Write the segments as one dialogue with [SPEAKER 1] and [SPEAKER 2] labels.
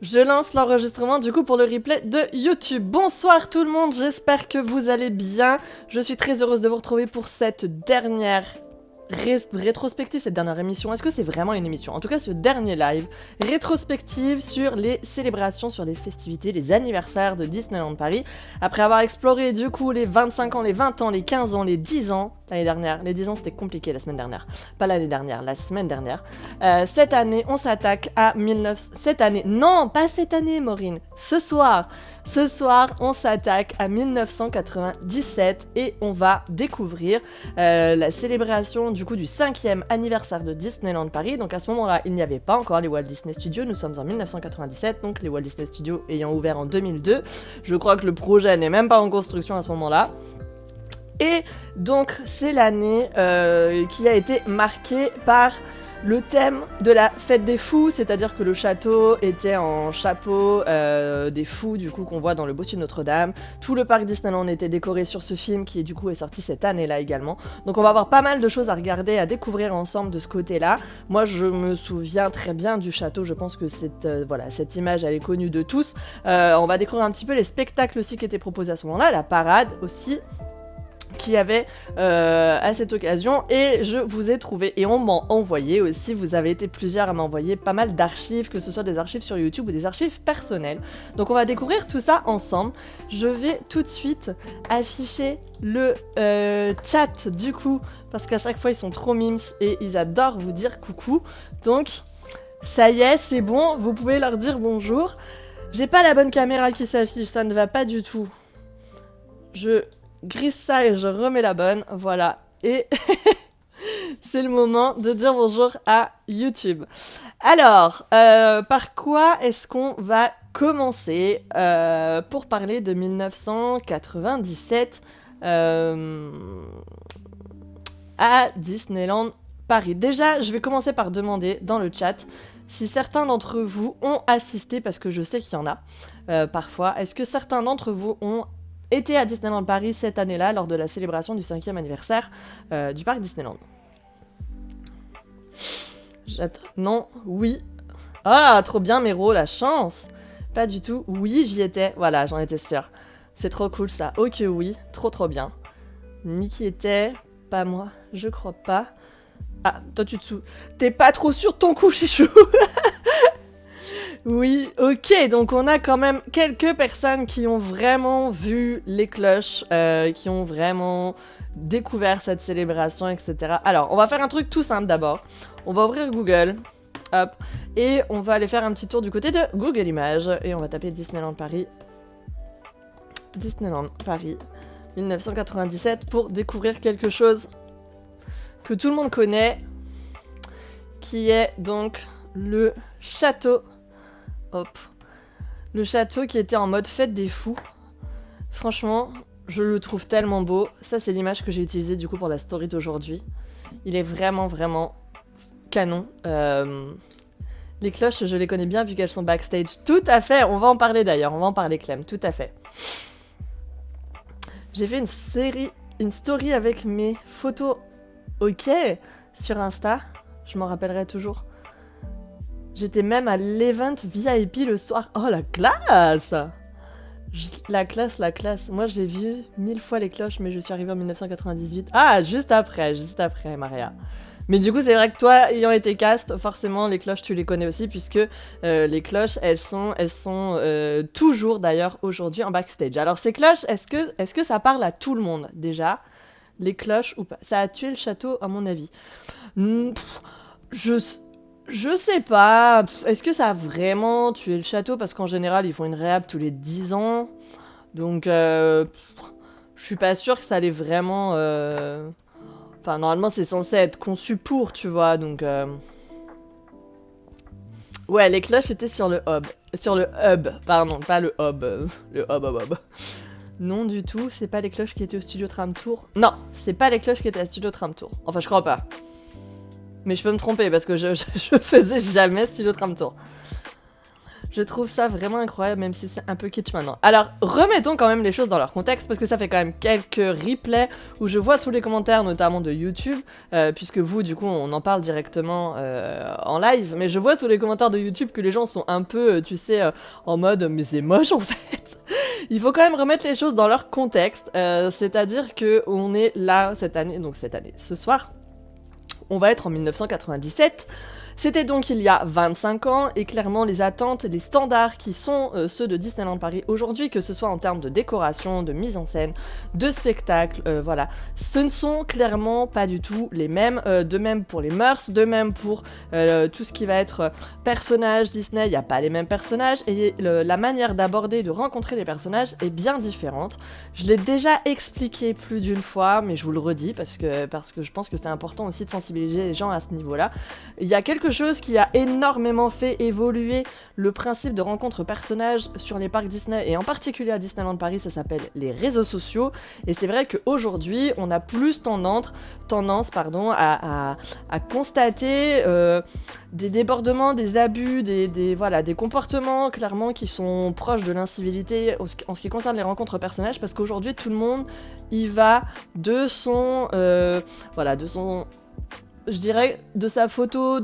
[SPEAKER 1] Je lance l'enregistrement du coup pour le replay de YouTube. Bonsoir tout le monde, j'espère que vous allez bien. Je suis très heureuse de vous retrouver pour cette dernière rétrospective, cette dernière émission. Est-ce que c'est vraiment une émission? En tout cas, ce dernier live rétrospective sur les célébrations, sur les festivités, les anniversaires de Disneyland Paris. Après avoir exploré du coup les 25 ans, les 20 ans, les 15 ans, les 10 ans l'année dernière. Les 10 ans c'était compliqué la semaine dernière. Pas l'année dernière, la semaine dernière. Cette année, on s'attaque à 19... Cette année, non, pas cette année Maureen. Ce soir, on s'attaque à 1997 et on va découvrir la célébration du coup du 5e anniversaire de Disneyland Paris. Donc à ce moment-là, il n'y avait pas encore les Walt Disney Studios. Nous sommes en 1997, donc les Walt Disney Studios ayant ouvert en 2002. Je crois que le projet n'est même pas en construction à ce moment-là. Et donc c'est l'année qui a été marquée par le thème de la fête des fous, c'est-à-dire que le château était en chapeau des fous du coup qu'on voit dans le Bossu de Notre-Dame. Tout le parc Disneyland était décoré sur ce film qui du coup est sorti cette année-là également. Donc on va avoir pas mal de choses à regarder, à découvrir ensemble de ce côté-là. Moi je me souviens très bien du château, je pense que cette image elle est connue de tous. On va découvrir un petit peu les spectacles aussi qui étaient proposés à ce moment-là, la parade aussi qu'il y avait à cette occasion, et je vous ai trouvé, et on m'a envoyé aussi, vous avez été plusieurs à m'envoyer pas mal d'archives, que ce soit des archives sur YouTube ou des archives personnelles. Donc on va découvrir tout ça ensemble. Je vais tout de suite afficher le chat du coup, parce qu'à chaque fois ils sont trop mimes et ils adorent vous dire coucou. Donc ça y est, c'est bon, vous pouvez leur dire bonjour. J'ai pas la bonne caméra qui s'affiche, ça ne va pas du tout. Je grise ça et je remets la bonne, voilà. Et c'est le moment de dire bonjour à YouTube. Alors, par quoi est-ce qu'on va commencer pour parler de 1997 à Disneyland Paris? Déjà, je vais commencer par demander dans le chat si certains d'entre vous ont assisté, parce que je sais qu'il y en a parfois. Est-ce que certains d'entre vous ont été à Disneyland Paris cette année-là lors de la célébration du 5e anniversaire du parc Disneyland? Non, oui. Ah, trop bien Méro, la chance. Pas du tout, oui j'y étais, voilà j'en étais sûre. C'est trop cool ça, ok oui, trop bien. Niki était, pas moi, je crois pas. Ah, toi tu te sous... T'es pas trop sûr de ton coup chichou. Oui, ok, donc on a quand même quelques personnes qui ont vraiment vu les cloches, qui ont vraiment découvert cette célébration, etc. Alors, on va faire un truc tout simple d'abord. On va ouvrir Google, hop, et on va aller faire un petit tour du côté de Google Images, et on va taper Disneyland Paris 1997 pour découvrir quelque chose que tout le monde connaît, qui est donc le château. Hop. Le château qui était en mode fête des fous. Franchement, je le trouve tellement beau. Ça, c'est l'image que j'ai utilisée du coup pour la story d'aujourd'hui. Il est vraiment canon. Les cloches, je les connais bien vu qu'elles sont backstage. Tout à fait, on va en parler d'ailleurs. On va en parler, Clem, tout à fait. J'ai fait une story avec mes photos ok sur Insta. Je m'en rappellerai toujours. J'étais même à l'event VIP le soir. Oh, la classe! La classe. Moi, j'ai vu 1000 fois les cloches, mais je suis arrivée en 1998. Ah, juste après, Maria. Mais du coup, c'est vrai que toi, ayant été cast, forcément, les cloches, tu les connais aussi, puisque les cloches, elles sont toujours, d'ailleurs, aujourd'hui en backstage. Alors, ces cloches, est-ce que ça parle à tout le monde, déjà? Les cloches ou pas? Ça a tué le château, à mon avis. Je sais pas, est-ce que ça a vraiment tué le château? Parce qu'en général, ils font une réhab tous les 10 ans. Donc, je suis pas sûre que ça allait vraiment... Enfin, normalement, c'est censé être conçu pour, tu vois, donc... Ouais, les cloches étaient sur le hub. Sur le hub, pardon, pas le hub. Le hub. Non, du tout, c'est pas les cloches qui étaient au studio Tram Tour. Non, c'est pas les cloches qui étaient à studio Tram Tour. Enfin, je crois pas. Mais je peux me tromper parce que je faisais jamais Studio Tram Tour. Je trouve ça vraiment incroyable, même si c'est un peu kitsch maintenant. Alors, remettons quand même les choses dans leur contexte, parce que ça fait quand même quelques replays où je vois sous les commentaires, notamment de YouTube, puisque vous, du coup, on en parle directement en live, mais je vois sous les commentaires de YouTube que les gens sont un peu, tu sais, en mode « mais c'est moche en fait !» Il faut quand même remettre les choses dans leur contexte, c'est-à-dire qu'on est là ce soir, on va être en 1997. C'était donc il y a 25 ans, et clairement les attentes, les standards qui sont ceux de Disneyland Paris aujourd'hui, que ce soit en termes de décoration, de mise en scène, de spectacle, voilà, ce ne sont clairement pas du tout les mêmes, de même pour les mœurs, de même pour tout ce qui va être personnages Disney, il n'y a pas les mêmes personnages, et la manière d'aborder, de rencontrer les personnages est bien différente. Je l'ai déjà expliqué plus d'une fois, mais je vous le redis parce que je pense que c'est important aussi de sensibiliser les gens à ce niveau-là. Il y a quelque chose qui a énormément fait évoluer le principe de rencontre personnages sur les parcs Disney, et en particulier à Disneyland Paris, ça s'appelle les réseaux sociaux, et c'est vrai qu'aujourd'hui, on a plus tendance à constater des débordements, des abus, des comportements clairement qui sont proches de l'incivilité en ce qui concerne les rencontres personnages, parce qu'aujourd'hui, tout le monde y va de son... je dirais, de sa photo,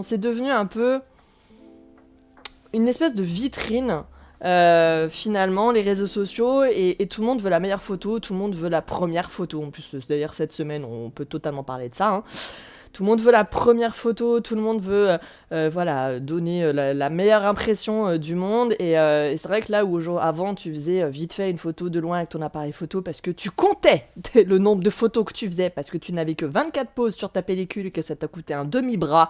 [SPEAKER 1] c'est devenu un peu une espèce de vitrine, finalement, les réseaux sociaux, et tout le monde veut la meilleure photo, tout le monde veut la première photo. En plus, d'ailleurs, cette semaine, on peut totalement parler de ça, hein. Tout le monde veut la première photo, tout le monde veut donner la meilleure impression du monde. Et c'est vrai que là où avant tu faisais vite fait une photo de loin avec ton appareil photo parce que tu comptais le nombre de photos que tu faisais, parce que tu n'avais que 24 poses sur ta pellicule et que ça t'a coûté un demi-bras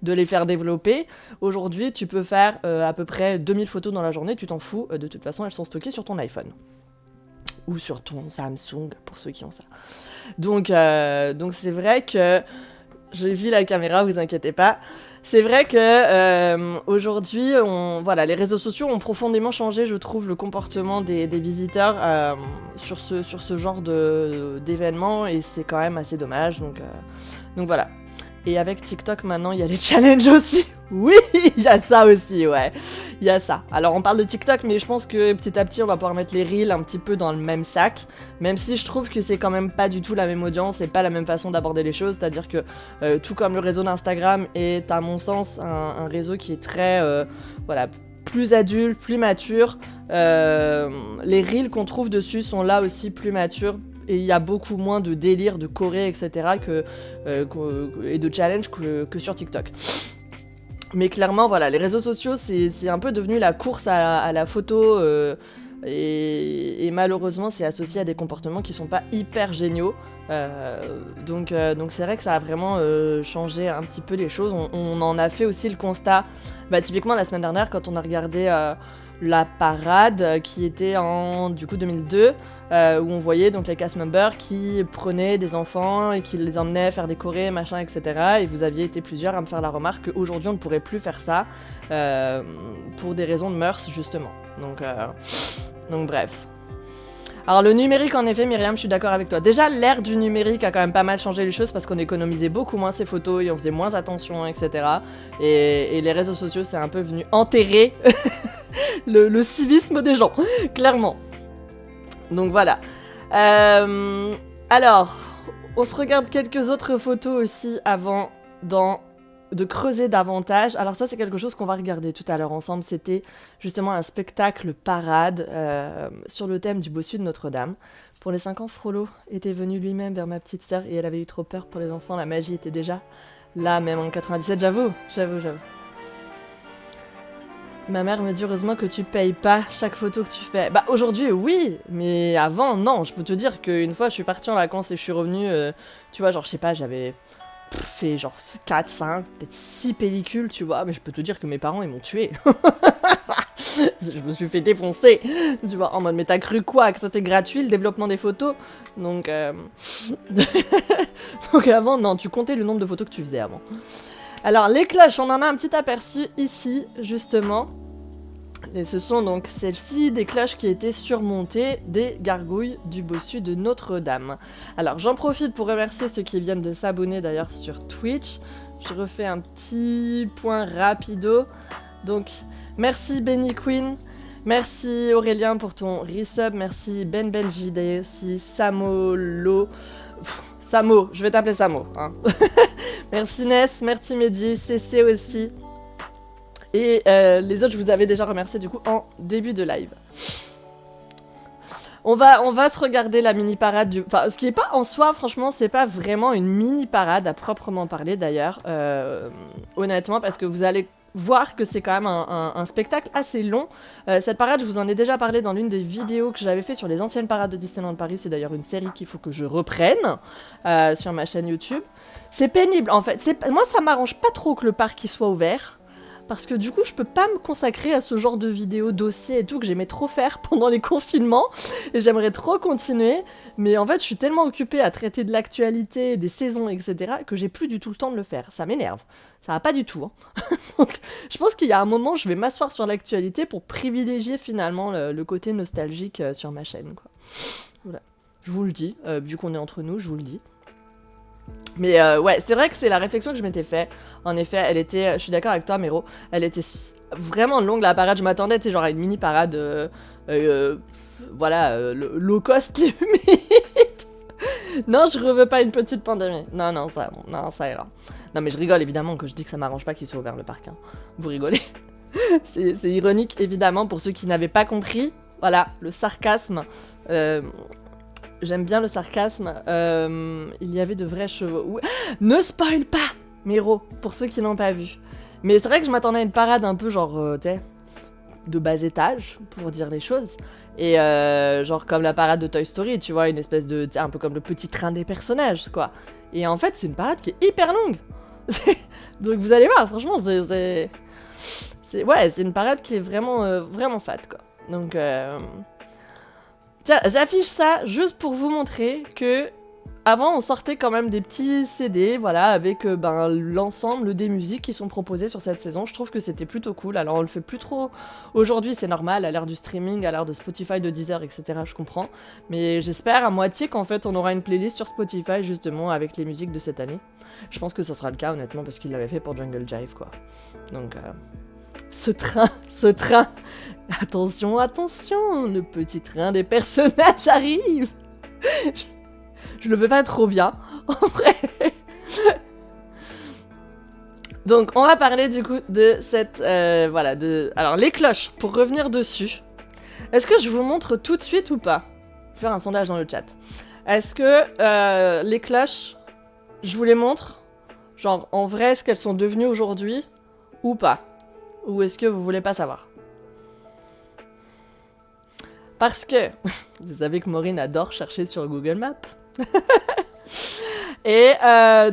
[SPEAKER 1] de les faire développer. Aujourd'hui, tu peux faire à peu près 2000 photos dans la journée, tu t'en fous. De toute façon, elles sont stockées sur ton iPhone. Ou sur ton Samsung, pour ceux qui ont ça. Donc c'est vrai que... J'ai vu la caméra, vous inquiétez pas. C'est vrai que aujourd'hui, les réseaux sociaux ont profondément changé, je trouve, le comportement des visiteurs sur ce genre d'événements, et c'est quand même assez dommage. Donc voilà. Et avec TikTok, maintenant, il y a les challenges aussi. Oui, il y a ça aussi, ouais. Il y a ça. Alors, on parle de TikTok, mais je pense que petit à petit, on va pouvoir mettre les Reels un petit peu dans le même sac. Même si je trouve que c'est quand même pas du tout la même audience et pas la même façon d'aborder les choses. C'est-à-dire que, tout comme le réseau d'Instagram est, à mon sens, un réseau qui est très, plus adulte, plus mature. Les Reels qu'on trouve dessus sont là aussi plus matures. Et il y a beaucoup moins de délire, de choré, etc. Et de challenge que sur TikTok. Mais clairement, voilà, les réseaux sociaux, c'est un peu devenu la course à la photo. Et malheureusement, c'est associé à des comportements qui sont pas hyper géniaux. Donc c'est vrai que ça a vraiment changé un petit peu les choses. On en a fait aussi le constat, typiquement la semaine dernière, quand on a regardé... la parade qui était en 2002, où on voyait donc les cast members qui prenaient des enfants et qui les emmenaient faire des chorés, machin, etc. Et vous aviez été plusieurs à me faire la remarque qu'aujourd'hui on ne pourrait plus faire ça pour des raisons de mœurs, justement. Donc bref. Alors le numérique, en effet, Myriam, je suis d'accord avec toi. Déjà, l'ère du numérique a quand même pas mal changé les choses parce qu'on économisait beaucoup moins ses photos et on faisait moins attention, etc. Et les réseaux sociaux, c'est un peu venu enterrer le civisme des gens, clairement. Donc voilà. Alors, on se regarde quelques autres photos aussi avant de creuser davantage. Alors ça, c'est quelque chose qu'on va regarder tout à l'heure ensemble. C'était justement un spectacle parade sur le thème du bossu de Notre-Dame. Pour les 5 ans, Frollo était venu lui-même vers ma petite sœur et elle avait eu trop peur pour les enfants. La magie était déjà là, même en 97, j'avoue. Ma mère me dit heureusement que tu payes pas chaque photo que tu fais. Aujourd'hui oui, mais avant non. Je peux te dire qu'une fois je suis partie en vacances et je suis revenue, tu vois, genre je sais pas, j'avais fait genre 4, 5, peut-être 6 pellicules, tu vois, mais je peux te dire que mes parents ils m'ont tué. Je me suis fait défoncer, tu vois, en mode mais t'as cru quoi, que c'était gratuit le développement des photos? Donc avant non, tu comptais le nombre de photos que tu faisais avant. Alors les cloches, on en a un petit aperçu ici justement. Et ce sont donc celles-ci, des cloches qui étaient surmontées des gargouilles du bossu de Notre-Dame. Alors j'en profite pour remercier ceux qui viennent de s'abonner d'ailleurs sur Twitch. Je refais un petit point rapido. Donc Merci Benny Queen. Merci Aurélien pour ton resub. Merci Ben JD aussi. Samolo. Samo, je vais t'appeler Samo. Hein. Merci Ness, merci Mehdi, CC aussi. Et les autres, je vous avais déjà remercié du coup en début de live. On va se regarder la mini-parade du... Enfin, ce qui est pas en soi, franchement, c'est pas vraiment une mini-parade à proprement parler d'ailleurs. Honnêtement, parce que vous allez voir que c'est quand même un spectacle assez long. Cette parade, je vous en ai déjà parlé dans l'une des vidéos que j'avais fait sur les anciennes parades de Disneyland Paris. C'est d'ailleurs une série qu'il faut que je reprenne sur ma chaîne YouTube. C'est pénible, en fait. Moi, ça m'arrange pas trop que le parc il soit ouvert. Parce que du coup, je peux pas me consacrer à ce genre de vidéos, dossiers et tout que j'aimais trop faire pendant les confinements. Et j'aimerais trop continuer. Mais en fait, je suis tellement occupée à traiter de l'actualité, des saisons, etc. que j'ai plus du tout le temps de le faire. Ça m'énerve. Ça va pas du tout. Hein. Donc, je pense qu'il y a un moment, je vais m'asseoir sur l'actualité pour privilégier finalement le côté nostalgique sur ma chaîne. Quoi. Voilà. Je vous le dis. Vu qu'on est entre nous, je vous le dis. Mais ouais, c'est vrai que c'est la réflexion que je m'étais fait. En effet, elle était, je suis d'accord avec toi, Méro, elle était vraiment longue la parade. Je m'attendais, tu sais, genre à une mini parade, voilà, low cost limite. Non, je reveux pas une petite pandémie. Non, ça ira. Non, mais je rigole évidemment que je dis que ça m'arrange pas qu'il soit ouvert le parc. Hein. Vous rigolez. C'est ironique évidemment pour ceux qui n'avaient pas compris. Voilà, le sarcasme. J'aime bien le sarcasme. Il y avait de vrais chevaux. Ne spoil pas, Méro, pour ceux qui n'ont pas vu. Mais c'est vrai que je m'attendais à une parade un peu genre, tu sais, de bas étage, pour dire les choses. Et genre comme la parade de Toy Story, tu vois, une espèce de... un peu comme le petit train des personnages, quoi. Et en fait, c'est une parade qui est hyper longue. Donc vous allez voir, franchement, ouais, c'est une parade qui est vraiment, vraiment fat, quoi. Donc... Tiens, j'affiche ça juste pour vous montrer que avant on sortait quand même des petits CD, voilà, avec l'ensemble des musiques qui sont proposées sur cette saison. Je trouve que c'était plutôt cool. Alors on le fait plus trop aujourd'hui, c'est normal, à l'ère du streaming, à l'ère de Spotify, de Deezer, etc. Je comprends. Mais j'espère à moitié qu'en fait on aura une playlist sur Spotify justement avec les musiques de cette année. Je pense que ce sera le cas honnêtement parce qu'il l'avait fait pour Jungle Jive, quoi. Donc ce train. Attention, le petit train des personnages arrive. Je le fais pas trop bien, en vrai. Donc, on va parler du coup de cette... voilà, alors, les cloches, pour revenir dessus. Est-ce que je vous montre tout de suite ou pas ? Je vais faire un sondage dans le chat. Est-ce que les cloches, je vous les montre ? Genre, en vrai, est-ce qu'elles sont devenues aujourd'hui ou pas ? Ou est-ce que vous voulez pas savoir ? Parce que, vous savez que Maureen adore chercher sur Google Maps. Et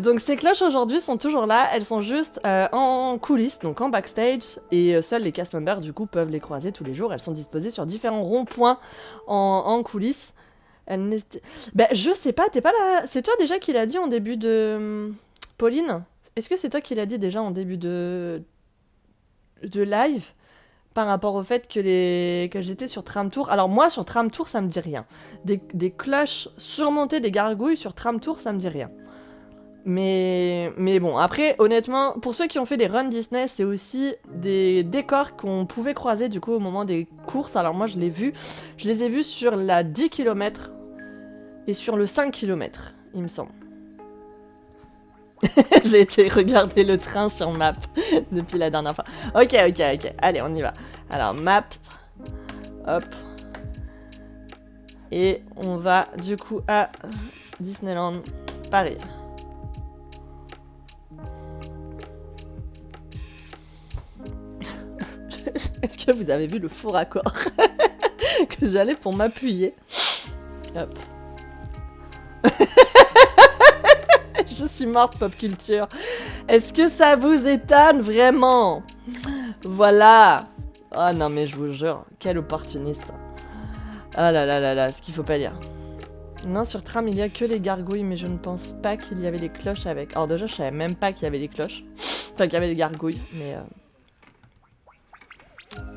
[SPEAKER 1] donc ces cloches aujourd'hui sont toujours là, elles sont juste en coulisses, donc en backstage, et seuls les cast members du coup peuvent les croiser tous les jours. Elles sont disposées sur différents ronds-points en coulisses. Ben je sais pas, t'es pas là. C'est toi déjà qui l'a dit en début de... Pauline ? Est-ce que c'est toi qui l'a dit déjà en début de live ? Par rapport au fait que j'étais sur Tram Tour. Alors moi, sur Tram Tour, ça me dit rien. Des cloches surmontées des gargouilles sur Tram Tour, ça me dit rien. Mais bon, après, honnêtement, pour ceux qui ont fait des runs Disney, c'est aussi des décors qu'on pouvait croiser du coup au moment des courses. Alors moi, je les ai vus sur la 10 km et sur le 5 km, il me semble. J'ai été regarder le train sur Map depuis la dernière fois. Ok. Allez, on y va. Alors, Map. Hop. Et on va du coup à Disneyland Paris. Est-ce que vous avez vu le faux raccord que j'allais pour m'appuyer ? Hop. Je suis morte, pop culture. Est-ce que ça vous étonne vraiment ? Voilà. Oh non, mais je vous jure, quel opportuniste. Oh là, ce qu'il faut pas dire. Non, sur tram, il y a que les gargouilles, mais je ne pense pas qu'il y avait les cloches avec. Alors déjà, je savais même pas qu'il y avait les cloches. Enfin, qu'il y avait les gargouilles, mais...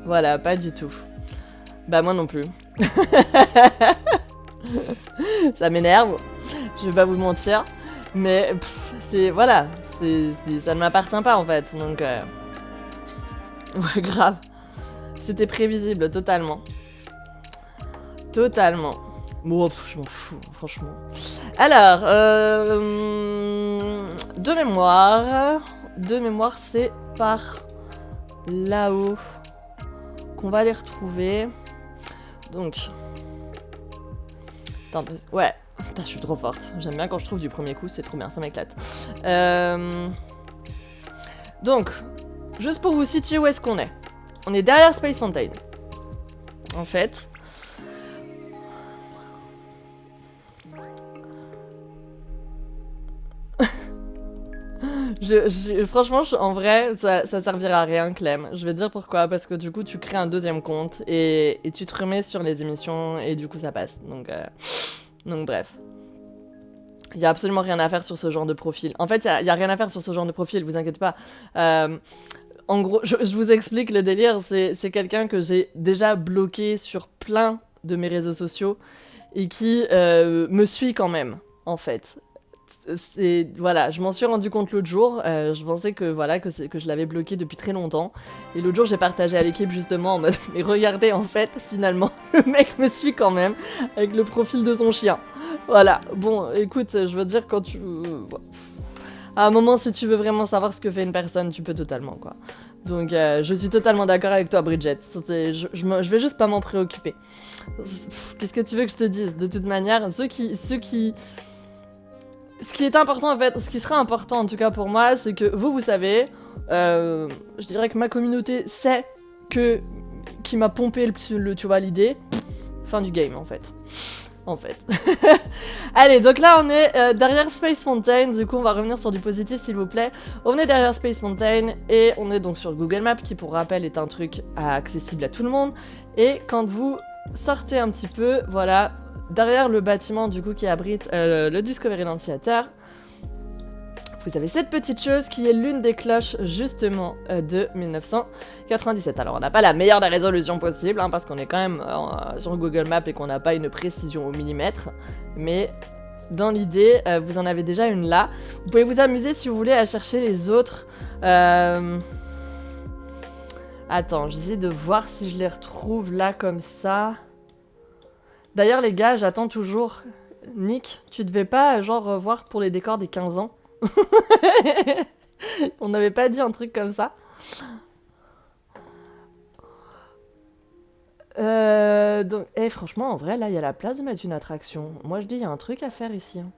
[SPEAKER 1] Voilà, pas du tout. Bah moi non plus. Ça m'énerve, je vais pas vous mentir. Mais c'est... Voilà, ça ne m'appartient pas en fait, donc... Ouais, grave. C'était prévisible, totalement. Totalement. Bon, je m'en fous, franchement. Alors, de mémoire, c'est par là-haut qu'on va les retrouver. Donc, attends, ouais, putain, je suis trop forte. J'aime bien quand je trouve du premier coup, c'est trop bien, ça m'éclate. Donc, juste pour vous situer où est-ce qu'on est. On est derrière Space Mountain. En fait. Franchement, en vrai, ça servira à rien, Clem. Je vais te dire pourquoi. Parce que du coup, tu crées un deuxième compte et tu te remets sur les émissions et du coup, ça passe. Donc bref. Il y a absolument rien à faire sur ce genre de profil. En fait, il y a rien à faire sur ce genre de profil, vous inquiétez pas. En gros, je vous explique le délire. C'est quelqu'un que j'ai déjà bloqué sur plein de mes réseaux sociaux et qui me suit quand même, en fait. Voilà, je m'en suis rendu compte l'autre jour. Je pensais que je l'avais bloqué depuis très longtemps. Et l'autre jour, j'ai partagé à l'équipe justement en mode mais regardez, en fait, finalement, le mec me suit quand même avec le profil de son chien. Voilà. Bon, écoute, je veux dire quand tu à un moment, si tu veux vraiment savoir ce que fait une personne, tu peux totalement, quoi. Donc, je suis totalement d'accord avec toi, Bridget. Je vais juste pas m'en préoccuper. Qu'est-ce que tu veux que je te dise? De toute manière, ce qui est important, en fait, ce qui sera important, en tout cas pour moi, c'est que vous savez, je dirais que ma communauté sait qui m'a pompé tu vois, l'idée. Fin du game, en fait. Allez, donc là, on est derrière Space Mountain. Du coup, on va revenir sur du positif, s'il vous plaît. On est derrière Space Mountain et on est donc sur Google Maps, qui, pour rappel, est un truc accessible à tout le monde. Et quand vous sortez un petit peu, voilà, derrière le bâtiment, du coup, qui abrite le Discoveryland Theater, vous avez cette petite chose qui est l'une des cloches, justement, de 1997. Alors, on n'a pas la meilleure des résolutions possibles, hein, parce qu'on est quand même sur Google Maps et qu'on n'a pas une précision au millimètre. Mais dans l'idée, vous en avez déjà une là. Vous pouvez vous amuser, si vous voulez, à chercher les autres. Attends, j'essaie de voir si je les retrouve là, comme ça. D'ailleurs, les gars, j'attends toujours. Nick, tu devais pas, genre, voir pour les décors des 15 ans? On n'avait pas dit un truc comme ça. Donc, franchement, en vrai, là, il y a la place de mettre une attraction. Moi, je dis, il y a un truc à faire ici. Hein.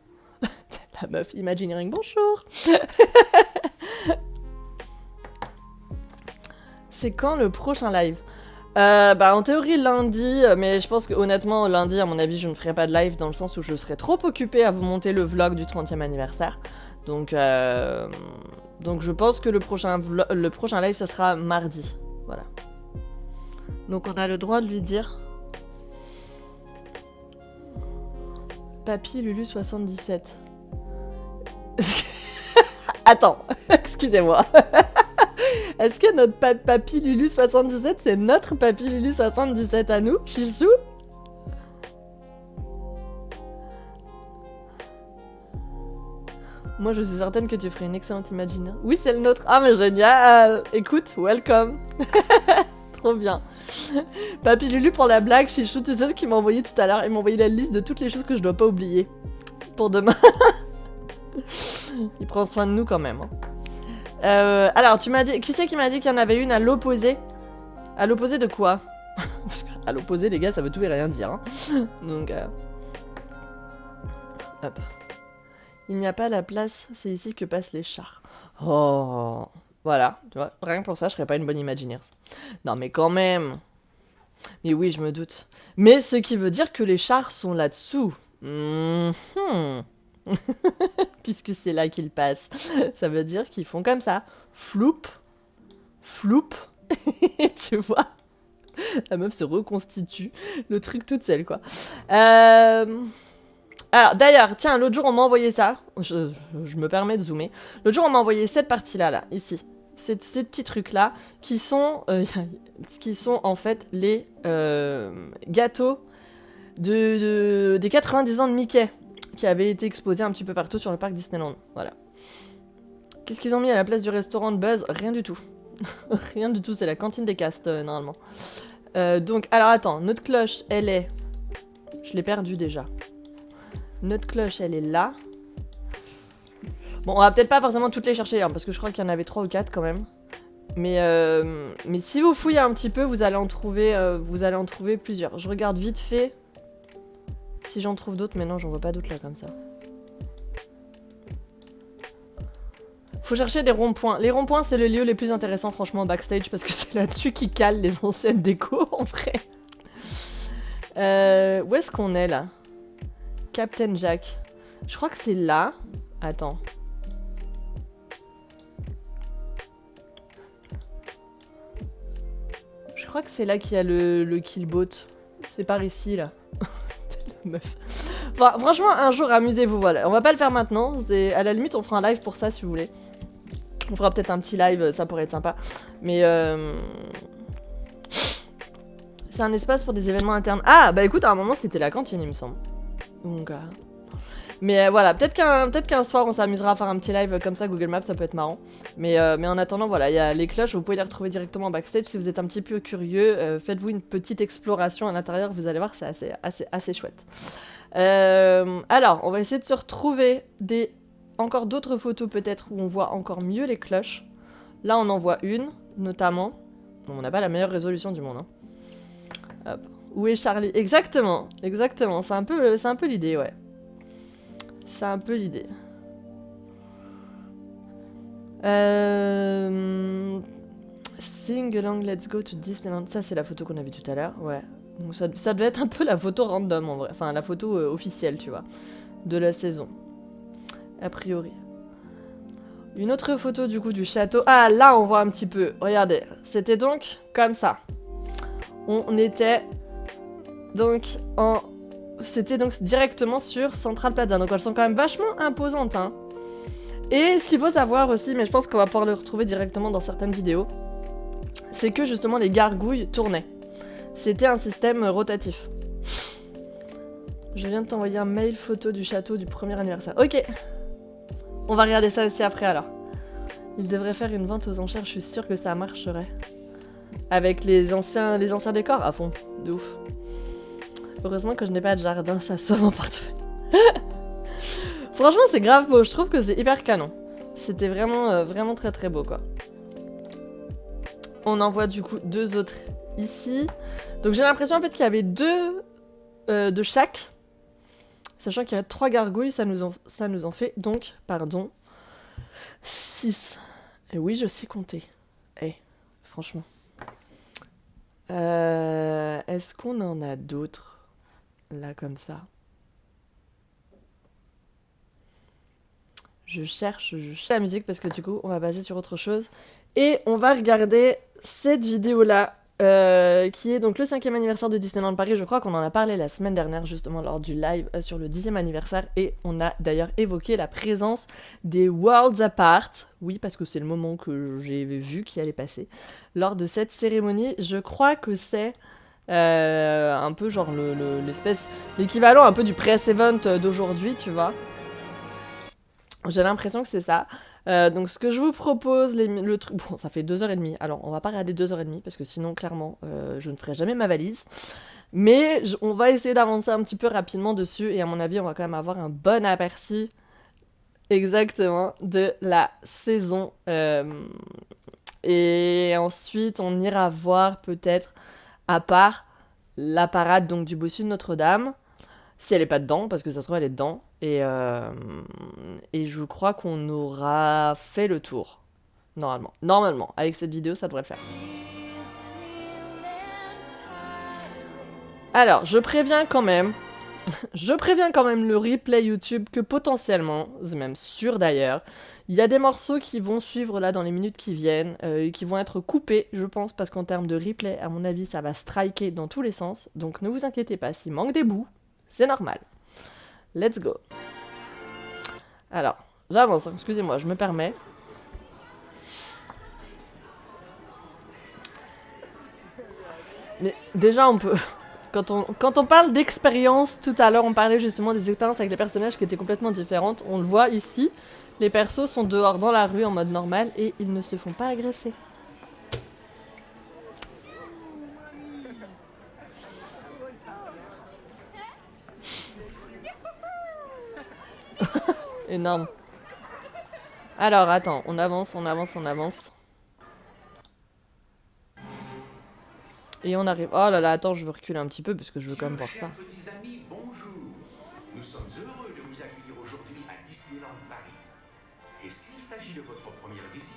[SPEAKER 1] La meuf Imagineering, bonjour. C'est quand le prochain live? En théorie lundi, mais je pense que honnêtement lundi à mon avis je ne ferai pas de live dans le sens où je serai trop occupée à vous monter le vlog du 30e anniversaire. Donc je pense que le prochain live ça sera mardi. Voilà. Donc on a le droit de lui dire Papy Lulu 77. Attends, excusez-moi. Est-ce que notre Papy Lulu 77, c'est notre Papy Lulu 77 à nous, Chichou? Moi, je suis certaine que tu ferais une excellente imaginaire. Oui, c'est le nôtre. Ah, mais génial. Écoute, welcome. Trop bien. Papy Lulu, pour la blague, Chichou, tu sais ce qu'il m'a envoyé tout à l'heure? Il m'a envoyé la liste de toutes les choses que je dois pas oublier. Pour demain. Il prend soin de nous quand même. Hein. Alors, tu m'as dit... Qui c'est qui m'a dit qu'il y en avait une à l'opposé? À l'opposé de quoi? Parce qu'à l'opposé, les gars, ça veut tout et rien dire. Hein. Donc, hop. Il n'y a pas la place, c'est ici que passent les chars. Oh, voilà, tu vois, rien que pour ça, je serais pas une bonne Imagineers. Non, mais quand même. Mais oui, je me doute. Mais ce qui veut dire que les chars sont là-dessous. Puisque c'est là qu'ils passent. Ça veut dire qu'ils font comme ça. Floup. Floup. Tu vois? La meuf se reconstitue. Le truc toute seule, quoi. Alors, d'ailleurs, tiens, l'autre jour, on m'a envoyé ça. Je me permets de zoomer. L'autre jour, on m'a envoyé cette partie-là, là, ici. Ces petits trucs-là, qui sont en fait les gâteaux des 90 ans de Mickey, qui avaient été exposés un petit peu partout sur le parc Disneyland. Voilà. Qu'est-ce qu'ils ont mis à la place du restaurant de Buzz? Rien du tout. Rien du tout, c'est la cantine des castes, normalement. Donc, alors attends, notre cloche, elle est... Je l'ai perdue déjà. Notre cloche, elle est là. Bon, on va peut-être pas forcément toutes les chercher, hein, parce que je crois qu'il y en avait 3 ou 4 quand même. Mais si vous fouillez un petit peu, vous allez en trouver plusieurs. Je regarde vite fait si j'en trouve d'autres, mais non, j'en vois pas d'autres là comme ça. Faut chercher des ronds-points. Les ronds-points, c'est le lieu les plus intéressants, franchement, backstage, parce que c'est là-dessus qu'ils calent les anciennes décos, en vrai. Où est-ce qu'on est, là? Captain Jack. Je crois que c'est là. Attends. Je crois que c'est là qu'il y a le killboat. C'est par ici, là. Meuf. Enfin, franchement, un jour, amusez-vous, voilà. On va pas le faire maintenant. À la limite, on fera un live pour ça, si vous voulez. On fera peut-être un petit live, ça pourrait être sympa. Mais c'est un espace pour des événements internes. Ah, bah écoute, à un moment, c'était la cantine, il me semble. Donc, mais voilà, peut-être qu'un soir, on s'amusera à faire un petit live comme ça, Google Maps, ça peut être marrant. Mais en attendant, voilà, il y a les cloches, vous pouvez les retrouver directement en backstage. Si vous êtes un petit peu curieux, faites-vous une petite exploration à l'intérieur, vous allez voir, c'est assez chouette. Alors, on va essayer de se retrouver encore d'autres photos peut-être où on voit encore mieux les cloches. Là, on en voit une, notamment. Bon, on n'a pas la meilleure résolution du monde. Hein. Hop. Où est Charlie? Exactement, exactement. C'est un peu l'idée, ouais. C'est un peu l'idée. Sing along, let's go to Disneyland. Ça, c'est la photo qu'on a vue tout à l'heure, ouais. Donc ça devait être un peu la photo random, en vrai. Enfin, la photo officielle, tu vois, de la saison. A priori. Une autre photo, du coup, du château. Ah, là, on voit un petit peu. Regardez. C'était donc comme ça. On était donc en... C'était donc directement sur Central Plaza. Donc elles sont quand même vachement imposantes, hein. Et ce qu'il faut savoir aussi, mais je pense qu'on va pouvoir le retrouver directement dans certaines vidéos, c'est que justement les gargouilles tournaient. C'était un système rotatif. Je viens de t'envoyer un mail photo du château du premier anniversaire. Ok. On va regarder ça aussi après alors. Il devrait faire une vente aux enchères, je suis sûre que ça marcherait. Avec les anciens décors à fond. De ouf. Heureusement que je n'ai pas de jardin, ça sauve mon portefeuille. Franchement, c'est grave beau. Je trouve que c'est hyper canon. C'était vraiment très très beau, quoi. On en voit du coup 2 autres ici. Donc j'ai l'impression en fait qu'il y avait 2 de chaque. Sachant qu'il y a 3 gargouilles, ça nous en fait donc, pardon, 6. Et oui, je sais compter. Eh, franchement. Est-ce qu'on en a d'autres? Là, comme ça. Je cherche la musique parce que du coup, on va passer sur autre chose. Et on va regarder cette vidéo-là, qui est donc le 5e anniversaire de Disneyland Paris. Je crois qu'on en a parlé la semaine dernière, justement, lors du live sur le 10e anniversaire. Et on a d'ailleurs évoqué la présence des Worlds Apart. Oui, parce que c'est le moment que j'ai vu qui allait passer. Lors de cette cérémonie, je crois que c'est... un peu genre l'équivalent un peu du press event d'aujourd'hui, tu vois. J'ai l'impression que c'est ça. Donc ce que je vous propose, le truc... Bon, ça fait 2h30. Alors, on va pas regarder 2h30 parce que sinon, clairement, je ne ferai jamais ma valise. Mais on va essayer d'avancer un petit peu rapidement dessus. Et à mon avis, on va quand même avoir un bon aperçu exactement de la saison. Et ensuite, on ira voir peut-être, à part la parade donc, du bossu de Notre-Dame, si elle est pas dedans, parce que ça se trouve elle est dedans. Et je crois qu'on aura fait le tour. Normalement, avec cette vidéo, ça devrait le faire. Alors, je préviens quand même le replay YouTube que potentiellement, c'est même sûr d'ailleurs, il y a des morceaux qui vont suivre là dans les minutes qui viennent, qui vont être coupés, je pense, parce qu'en termes de replay, à mon avis, ça va striker dans tous les sens. Donc ne vous inquiétez pas, s'il manque des bouts, c'est normal. Let's go. Alors, j'avance, excusez-moi, je me permets. Mais déjà, on peut... Quand on parle d'expérience, tout à l'heure, on parlait justement des expériences avec les personnages qui étaient complètement différentes. On le voit ici, les persos sont dehors dans la rue en mode normal et ils ne se font pas agresser. Énorme. Alors, attends, on avance, on avance, on avance. Et on arrive... Oh là là, attends, je veux reculer un petit peu parce que je veux quand même voir ça.
[SPEAKER 2] Petits amis, bonjour. Nous sommes heureux de vous accueillir aujourd'hui à Disneyland Paris. Et s'il s'agit de votre première visite,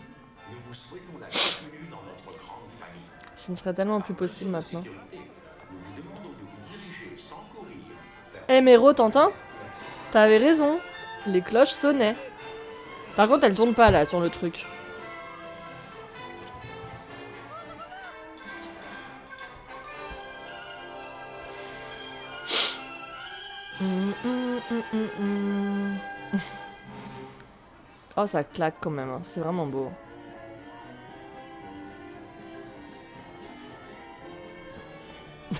[SPEAKER 2] nous vous souhaitons la bienvenue dans notre grande famille.
[SPEAKER 1] Ce ne serait tellement plus possible maintenant.
[SPEAKER 2] Sécurité, nous vous demandons de vous diriger sans courir vers
[SPEAKER 1] Eh Méro, t'entends?
[SPEAKER 2] destination.
[SPEAKER 1] T'avais raison. Les cloches sonnaient. Par contre, elles tournent pas là sur le truc. Oh, ça claque quand même, hein. C'est vraiment beau. De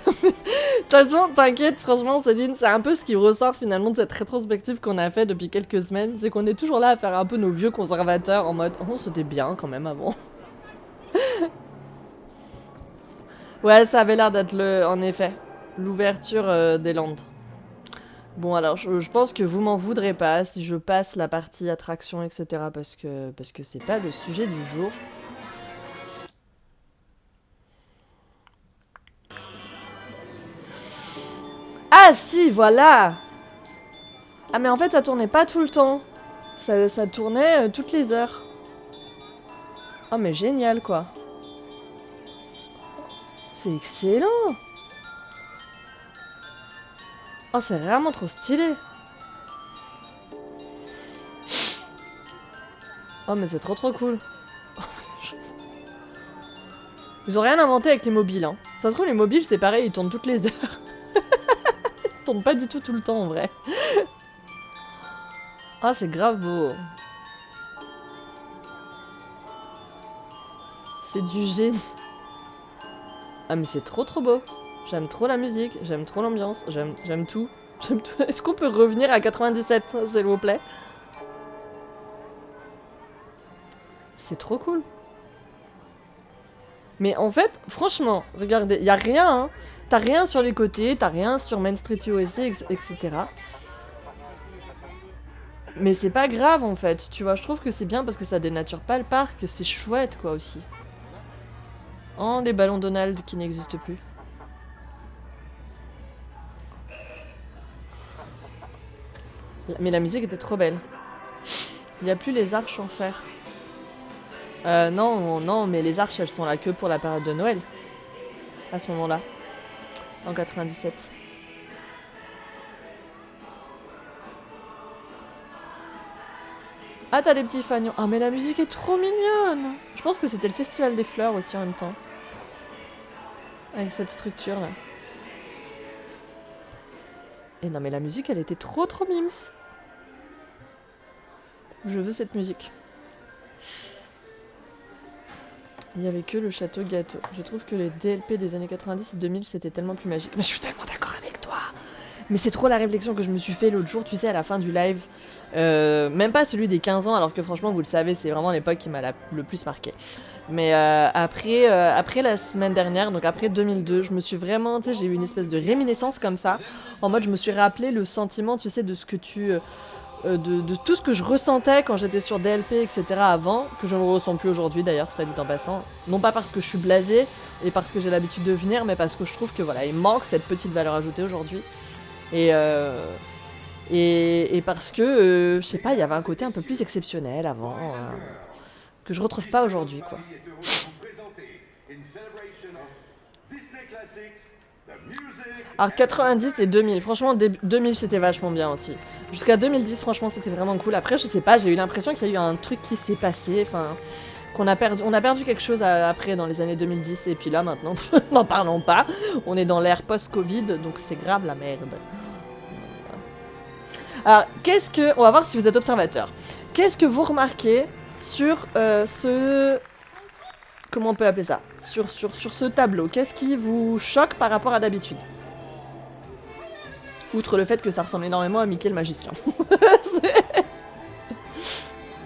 [SPEAKER 1] toute façon, t'inquiète, franchement, Céline, c'est un peu ce qui ressort finalement de cette rétrospective qu'on a fait depuis quelques semaines. C'est qu'on est toujours là à faire un peu nos vieux conservateurs en mode oh, c'était bien quand même avant. Ouais, ça avait l'air d'être en effet, l'ouverture des Landes. Bon, alors, je pense que vous m'en voudrez pas si je passe la partie attraction, etc. Parce que c'est pas le sujet du jour. Ah si, voilà! Ah mais en fait ça tournait pas tout le temps. Ça tournait toutes les heures. Oh mais génial quoi. C'est excellent. Oh c'est vraiment trop stylé. Oh mais c'est trop cool. Ils ont rien inventé avec les mobiles hein. Ça se trouve les mobiles c'est pareil, ils tournent toutes les heures. Ils tournent pas du tout le temps en vrai. Ah c'est grave beau. C'est du génie. Ah mais c'est trop beau. J'aime trop la musique, j'aime trop l'ambiance, j'aime tout. J'aime tout. Est-ce qu'on peut revenir à 97, s'il vous plaît? C'est trop cool. Mais en fait, franchement, regardez, y a rien, hein. T'as rien sur les côtés, t'as rien sur Main Street USA, etc. Mais c'est pas grave en fait, tu vois, je trouve que c'est bien parce que ça dénature pas le parc, c'est chouette quoi aussi. Oh, les ballons Donald qui n'existent plus. Mais la musique était trop belle. Il y a plus les arches en fer. Non, mais les arches elles sont là que pour la période de Noël. À ce moment-là. En 97. Ah, t'as des petits fagnons. Ah, mais la musique est trop mignonne. Je pense que c'était le Festival des Fleurs aussi en même temps. Avec cette structure là. Et non, mais la musique elle était trop mims. Je veux cette musique. Il y avait que le château gâteau. Je trouve que les DLP des années 90 et 2000 c'était tellement plus magique. Mais je suis tellement d'accord avec toi. Mais c'est trop la réflexion que je me suis fait l'autre jour, tu sais, à la fin du live. Même pas celui des 15 ans, alors que franchement, vous le savez, c'est vraiment l'époque qui m'a le plus marqué. Mais après la semaine dernière, donc après 2002, je me suis vraiment, tu sais, j'ai eu une espèce de réminiscence comme ça. En mode, je me suis rappelé le sentiment, tu sais, de ce que de tout ce que je ressentais quand j'étais sur DLP, etc. avant, que je ne ressens plus aujourd'hui d'ailleurs, cela dit en passant. Non pas parce que je suis blasée et parce que j'ai l'habitude de venir, mais parce que je trouve que voilà, il manque cette petite valeur ajoutée aujourd'hui. Et parce que, je sais pas, il y avait un côté un peu plus exceptionnel avant, que je retrouve pas aujourd'hui, quoi. Alors 90 et 2000, franchement 2000 c'était vachement bien aussi. Jusqu'à 2010 franchement c'était vraiment cool. Après je sais pas, j'ai eu l'impression qu'il y a eu un truc qui s'est passé, enfin on a perdu quelque chose après dans les années 2010 et puis là maintenant, n'en parlons pas, on est dans l'ère post-Covid donc c'est grave la merde. Alors on va voir si vous êtes observateur. Qu'est-ce que vous remarquez sur comment on peut appeler ça, sur ce tableau? Qu'est-ce qui vous choque par rapport à d'habitude? Outre le fait que ça ressemble énormément à Mickey le magicien.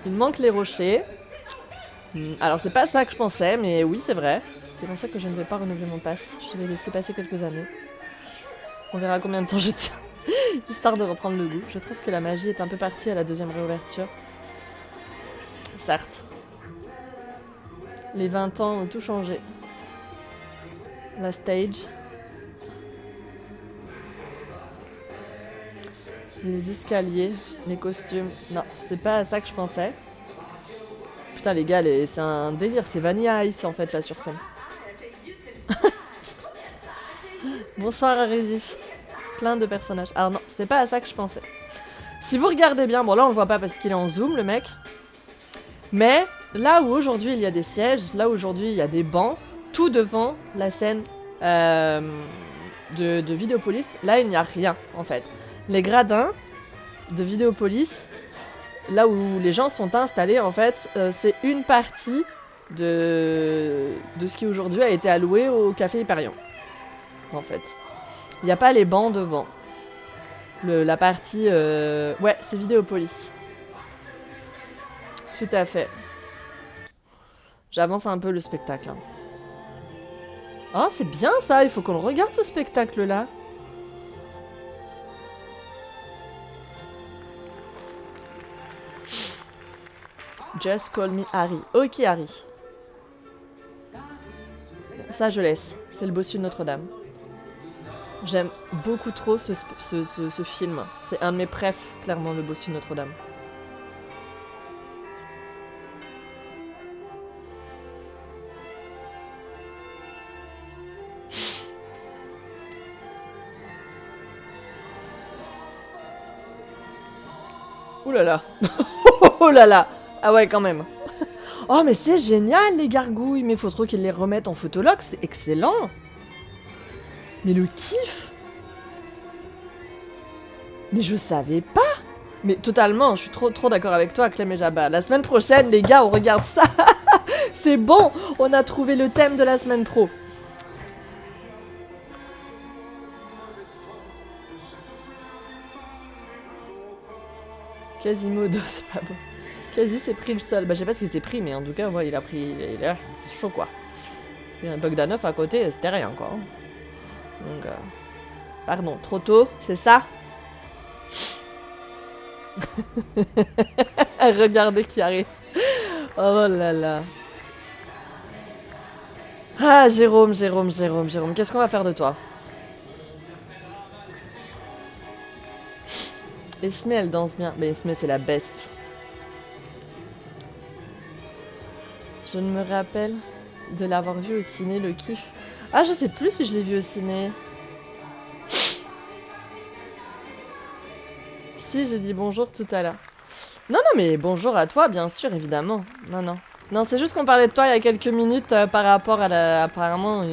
[SPEAKER 1] Il manque les rochers. Alors c'est pas ça que je pensais, mais oui c'est vrai. C'est pour ça que je ne vais pas renouveler mon pass. Je vais laisser passer quelques années. On verra combien de temps je tiens. Histoire de reprendre le goût. Je trouve que la magie est un peu partie à la deuxième réouverture. Certes. Les 20 ans ont tout changé. La stage. Les escaliers, les costumes. Non, c'est pas à ça que je pensais. Putain les gars, c'est un délire. C'est Vanilla Ice en fait là sur scène. Bonsoir Arézif. Plein de personnages. Alors non, c'est pas à ça que je pensais. Si vous regardez bien, bon là on le voit pas parce qu'il est en zoom le mec. Mais là où aujourd'hui il y a des sièges, là où aujourd'hui il y a des bancs, tout devant la scène de Vidéopolis, là il n'y a rien en fait. Les gradins de Vidéopolis, là où les gens sont installés en fait, c'est une partie de ce qui aujourd'hui a été alloué au Café Hyperion. En fait. Il n'y a pas les bancs devant. La partie... Ouais, c'est Vidéopolis. Tout à fait. J'avance un peu le spectacle. Oh, c'est bien ça, il faut qu'on le regarde ce spectacle-là. Just call me Harry. Ok, Harry. Ça, je laisse. C'est le bossu de Notre-Dame. J'aime beaucoup trop ce film. C'est un de mes préfs, clairement, le bossu de Notre-Dame. Ouh là là. Oh là là. Ah ouais, quand même. Oh, mais c'est génial, les gargouilles. Mais faut trop qu'ils les remettent en photolog. C'est excellent. Mais le kiff. Mais je savais pas. Mais totalement, je suis trop d'accord avec toi, Clem et Jabba. La semaine prochaine, les gars, on regarde ça. C'est bon, on a trouvé le thème de la semaine pro. Quasimodo, c'est pas bon. Quasi s'est pris le sol. Bah, je sais pas s'il s'est pris, mais en tout cas, ouais, il a pris. Il est chaud, quoi. Il y a un Bogdanov à côté, c'était rien, quoi. Donc, pardon, trop tôt, c'est ça? Regardez qui arrive. Oh là là. Ah, Jérôme, qu'est-ce qu'on va faire de toi? Esme, elle danse bien. Mais Esme, c'est la best. Je ne me rappelle de l'avoir vu au ciné, le kiff. Ah, je sais plus si je l'ai vu au ciné. Si, j'ai dit bonjour tout à l'heure. Non, mais bonjour à toi, bien sûr, évidemment. Non. Non, c'est juste qu'on parlait de toi il y a quelques minutes par rapport à apparemment,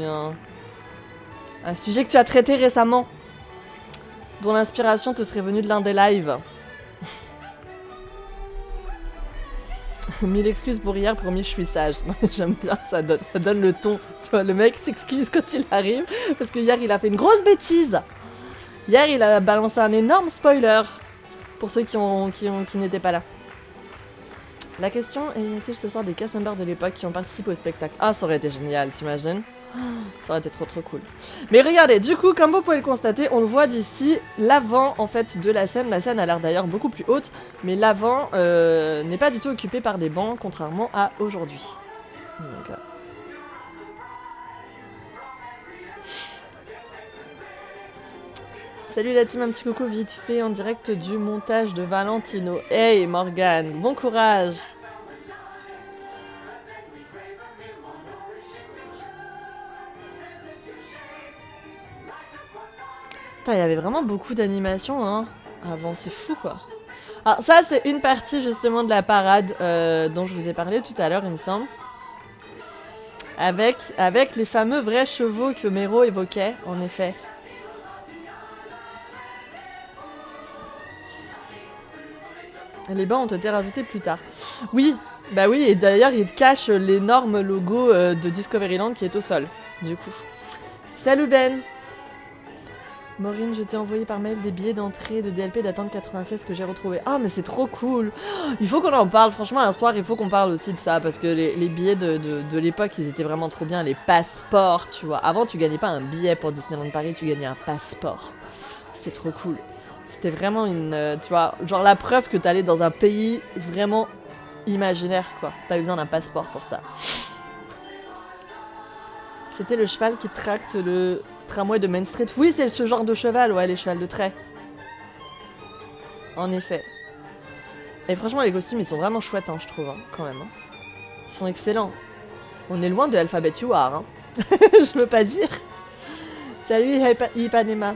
[SPEAKER 1] un sujet que tu as traité récemment. Dont l'inspiration te serait venue de l'un des lives. 1000 excuses pour hier, promis, je suis sage. Non, j'aime bien, ça donne le ton. Tu vois, le mec s'excuse quand il arrive, parce que hier, il a fait une grosse bêtise. Hier, il a balancé un énorme spoiler. Pour ceux qui n'étaient pas là. La question est, y a-t-il ce soir des cast members de l'époque qui ont participé au spectacle? Ah, ça aurait été génial, t'imagines? Ça aurait été trop cool. Mais regardez, du coup, comme vous pouvez le constater, on le voit d'ici, l'avant, en fait, de la scène. La scène a l'air d'ailleurs beaucoup plus haute, mais l'avant n'est pas du tout occupé par des bancs, contrairement à aujourd'hui. Donc, salut la team, un petit coucou vite fait en direct du montage de Valentino. Hey Morgane, bon courage! Putain, il y avait vraiment beaucoup d'animations, hein, avant, c'est fou, quoi. Alors ça, c'est une partie, justement, de la parade dont je vous ai parlé tout à l'heure, il me semble. Avec les fameux vrais chevaux que Mero évoquait, en effet. Les bancs ont été rajoutés plus tard. Oui, bah oui, et d'ailleurs, il cache l'énorme logo de Discoveryland qui est au sol, du coup. Salut Ben! Maureen, je t'ai envoyé par mail des billets d'entrée de DLP d'attente 96 que j'ai retrouvé. Ah, mais c'est trop cool! Il faut qu'on en parle, franchement, un soir, il faut qu'on parle aussi de ça, parce que les billets de l'époque, ils étaient vraiment trop bien, les passeports, tu vois. Avant, tu gagnais pas un billet pour Disneyland Paris, tu gagnais un passeport. C'était trop cool. C'était vraiment une... tu vois, genre la preuve que t'allais dans un pays vraiment imaginaire, quoi. T'as besoin d'un passeport pour ça. C'était le cheval qui tracte le tramway de Main Street. Oui, c'est ce genre de cheval, ouais, les chevals de trait. En effet. Et franchement, les costumes, ils sont vraiment chouettes, hein, je trouve, hein, quand même. Hein. Ils sont excellents. On est loin de Alphabet You Are, hein. Je veux pas dire. Salut, Ipanema.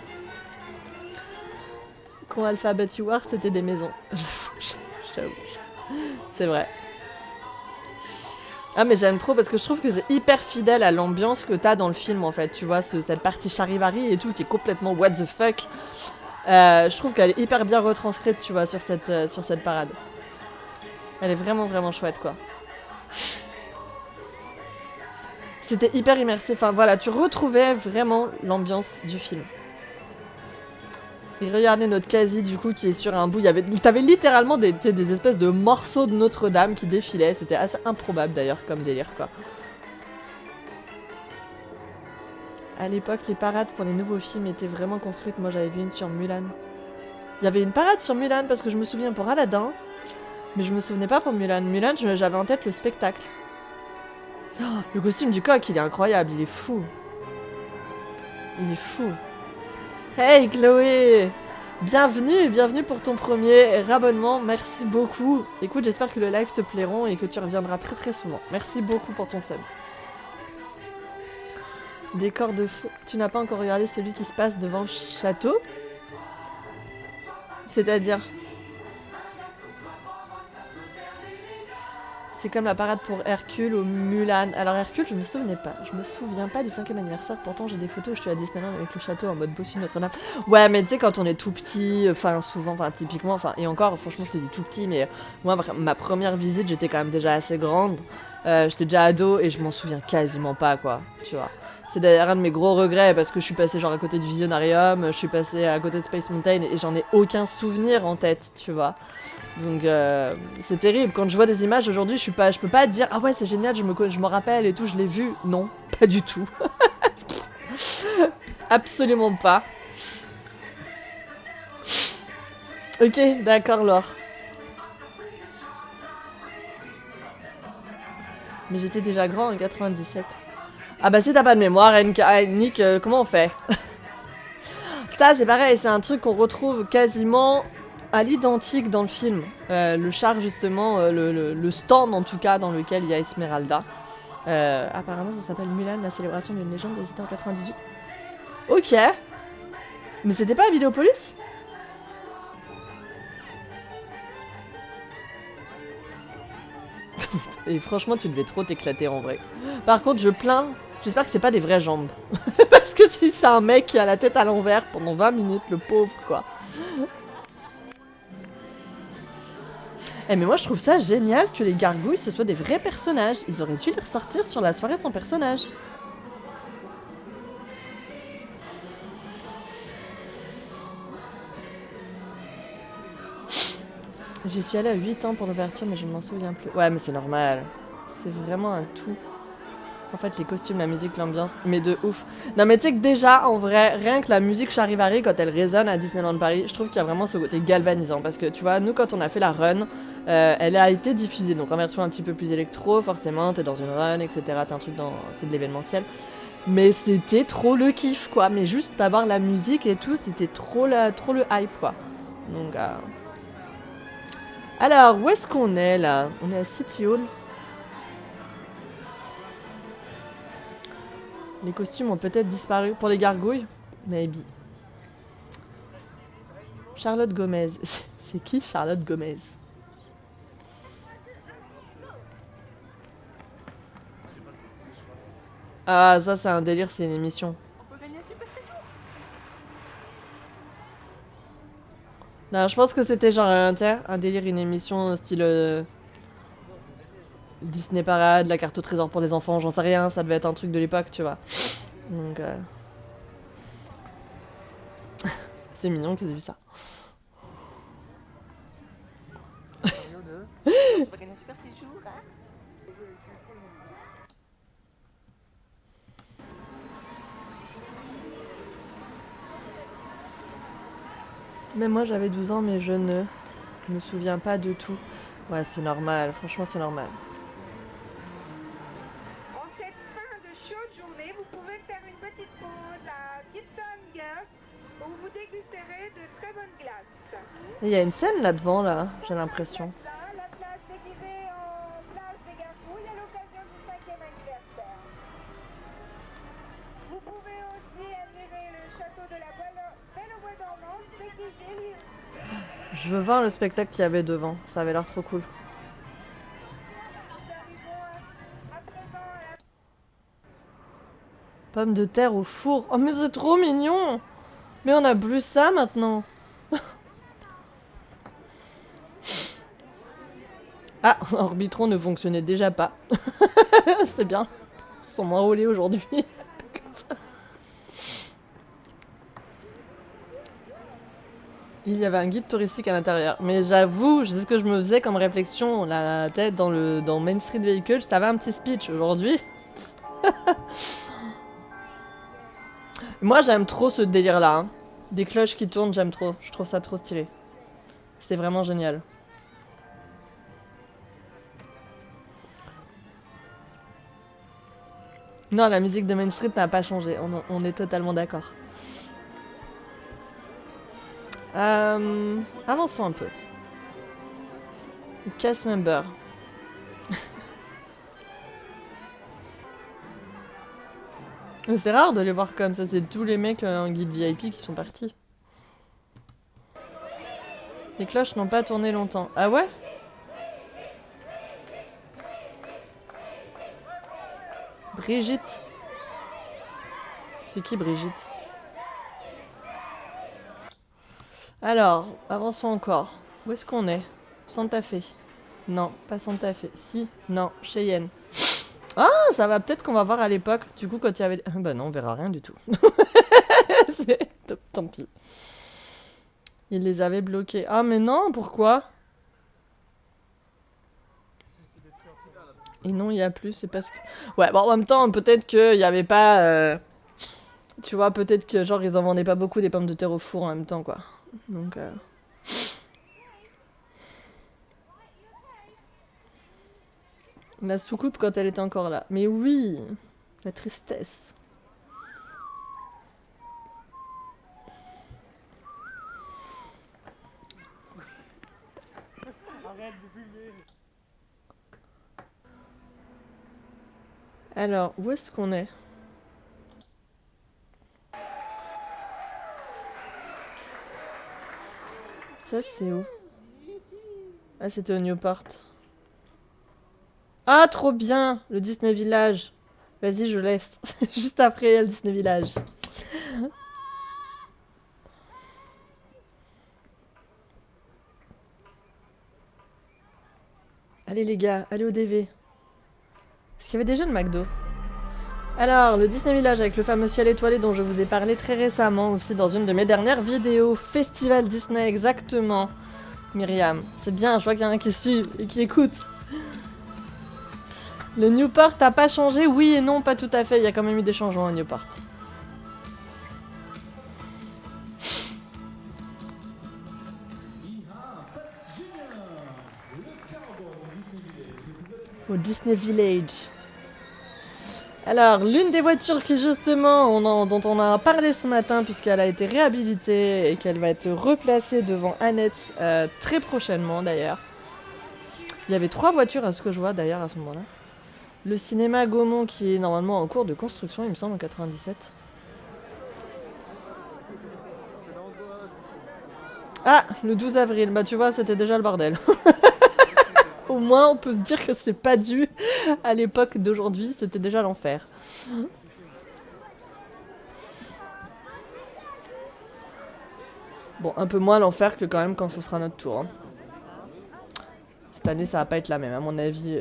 [SPEAKER 1] Quand Alphabet You Are, c'était des maisons. J'avoue. C'est vrai. Ah mais j'aime trop parce que je trouve que c'est hyper fidèle à l'ambiance que t'as dans le film en fait. Tu vois, cette partie charivari et tout qui est complètement what the fuck. Je trouve qu'elle est hyper bien retranscrite, tu vois, sur cette parade. Elle est vraiment vraiment chouette quoi. C'était hyper immersif. Enfin voilà, tu retrouvais vraiment l'ambiance du film. Et regardez notre quasi du coup qui est sur un bout. T'avais littéralement des espèces de morceaux de Notre-Dame qui défilaient. C'était assez improbable d'ailleurs comme délire quoi. À l'époque, les parades pour les nouveaux films étaient vraiment construites. Moi j'avais vu une sur Mulan. Il y avait une parade sur Mulan parce que je me souviens pour Aladdin. Mais je me souvenais pas pour Mulan. Mulan, j'avais en tête le spectacle. Oh, le costume du coq, il est incroyable. Il est fou. Il est fou. Hey Chloé! Bienvenue pour ton premier rabonnement, merci beaucoup. Écoute, j'espère que le live te plairont et que tu reviendras très très souvent. Merci beaucoup pour ton sub. Décor de feu. Tu n'as pas encore regardé celui qui se passe devant le château? C'est-à-dire? C'est comme la parade pour Hercule ou Mulan. Alors Hercule, je me souvenais pas. Je me souviens pas du 5e anniversaire. Pourtant, j'ai des photos où je suis à Disneyland avec le château en mode bossu Notre-Dame. Ouais, mais tu sais, quand on est tout petit, enfin souvent, enfin typiquement, enfin et encore, franchement, je te dis tout petit, mais moi, ma première visite, j'étais quand même déjà assez grande. J'étais déjà ado et je m'en souviens quasiment pas, quoi. Tu vois. C'est d'ailleurs un de mes gros regrets parce que je suis passée genre à côté du Visionarium, je suis passée à côté de Space Mountain et j'en ai aucun souvenir en tête, tu vois. Donc c'est terrible. Quand je vois des images aujourd'hui, je peux pas dire ah ouais c'est génial, je me rappelle et tout, je l'ai vu. Non, pas du tout. Absolument pas. Ok, d'accord Laure. Mais j'étais déjà grand en 97. Ah bah si t'as pas de mémoire, Nick, comment on fait? Ça c'est pareil, c'est un truc qu'on retrouve quasiment à l'identique dans le film. Le char justement, le stand en tout cas dans lequel il y a Esmeralda. Apparemment ça s'appelle Mulan, la célébration d'une légende, et c'était en 98. Ok. Mais c'était pas à Vidéopolis? Et franchement tu devais trop t'éclater en vrai. Par contre je plains, j'espère que c'est pas des vraies jambes. Parce que si c'est un mec qui a la tête à l'envers pendant 20 minutes, le pauvre quoi. Eh mais moi je trouve ça génial que les gargouilles ce soient des vrais personnages. Ils auraient dû les ressortir sur la soirée sans personnage. J'y suis allée à 8 ans pour l'ouverture mais je ne m'en souviens plus. Ouais mais c'est normal. C'est vraiment un tout. En fait les costumes, la musique, l'ambiance, mais de ouf. Non mais tu sais que déjà en vrai, rien que la musique Charivari quand elle résonne à Disneyland Paris, je trouve qu'il y a vraiment ce côté galvanisant. Parce que tu vois, nous quand on a fait la run, elle a été diffusée. Donc en version un petit peu plus électro, forcément, t'es dans une run, etc. T'as un truc dans... c'est de l'événementiel. Mais c'était trop le kiff quoi. Mais juste d'avoir la musique et tout, c'était trop le hype quoi. Donc... Alors, où est-ce qu'on est là? On est à City Hall. Les costumes ont peut-être disparu. Pour les gargouilles? Maybe. Charlotte Gomez. C'est qui Charlotte Gomez? Ah, ça c'est un délire, c'est une émission. Non, je pense que c'était genre un délire, une émission style Disney Parade, la carte au trésor pour les enfants, j'en sais rien, ça devait être un truc de l'époque, tu vois. Donc, c'est mignon qu'ils aient vu ça. Même moi j'avais 12 ans, mais je ne me souviens pas de tout. Ouais, c'est normal, franchement c'est normal.
[SPEAKER 3] En cette fin de chaude journée, vous pouvez faire une petite pause à Gibson Girls où vous dégusterez de très bonnes glaces.
[SPEAKER 1] Il y a une scène là devant, là, j'ai l'impression.
[SPEAKER 3] La place déguisée en place des Gargouilles à l'occasion du 5e anniversaire. Vous pouvez aussi admirer le château de la Belle au Bois dormant déguisé lui aussi.
[SPEAKER 1] Je veux voir le spectacle qu'il y avait devant, ça avait l'air trop cool.
[SPEAKER 3] Nous arrivons à présent à la
[SPEAKER 1] Pommes de terre au four. Oh mais c'est trop mignon. Mais on a plus ça maintenant. Ah, Orbitron ne fonctionnait déjà pas. C'est bien. Ils sont moins roulés aujourd'hui. Comme ça. Il y avait un guide touristique à l'intérieur. Mais j'avoue, c'est ce que je me faisais comme réflexion, la tête dans Main Street Vehicle, t'avais un petit speech aujourd'hui. Moi j'aime trop ce délire là. Hein. Des cloches qui tournent, j'aime trop. Je trouve ça trop stylé. C'est vraiment génial. Non, la musique de Main Street n'a pas changé. On est totalement d'accord. Avançons un peu. Cast member. C'est rare de les voir comme ça. C'est tous les mecs en guide VIP qui sont partis. Les cloches n'ont pas tourné longtemps. Ah ouais? Brigitte. C'est qui Brigitte? Alors, avançons encore. Où est-ce qu'on est? Santa Fe. Non, pas Santa Fe. Si, non, Cheyenne. Ah, ça va peut-être qu'on va voir à l'époque. Du coup, quand il y avait... Bah non, on verra rien du tout. Tant pis. Il les avait bloqués. Ah mais non, pourquoi? Et non, il y a plus, c'est parce que... Ouais, bon, en même temps, peut-être qu'il y avait pas... Tu vois, peut-être que genre, ils en vendaient pas beaucoup des pommes de terre au four en même temps, quoi. Donc... La soucoupe quand elle était encore là. Mais oui, la tristesse. Alors, où est-ce qu'on est? Ça, c'est où? Ah, c'était au Newport. Ah, trop bien! Le Disney Village. Vas-y, je laisse. Juste après, il y a le Disney Village. Allez, les gars, allez au DV. Est-ce qu'il y avait déjà le McDo? Alors, le Disney Village avec le fameux ciel étoilé dont je vous ai parlé très récemment aussi dans une de mes dernières vidéos. Festival Disney, exactement. Myriam, c'est bien, je vois qu'il y en a qui suivent et qui écoutent. Le Newport a pas changé? Oui et non, pas tout à fait. Il y a quand même eu des changements au Newport. Au Disney Village. Alors, l'une des voitures qui justement, dont on a parlé ce matin, puisqu'elle a été réhabilitée et qu'elle va être replacée devant Annette très prochainement d'ailleurs. Il y avait 3 voitures à ce que je vois d'ailleurs à ce moment-là. Le cinéma Gaumont qui est normalement en cours de construction, il me semble, en 97. Ah, le 12 avril, bah tu vois, c'était déjà le bordel. Au moins, on peut se dire que c'est pas dû à l'époque d'aujourd'hui, c'était déjà l'enfer. Bon, un peu moins l'enfer que quand même quand ce sera notre tour. Hein. Cette année, ça va pas être la même, à mon avis.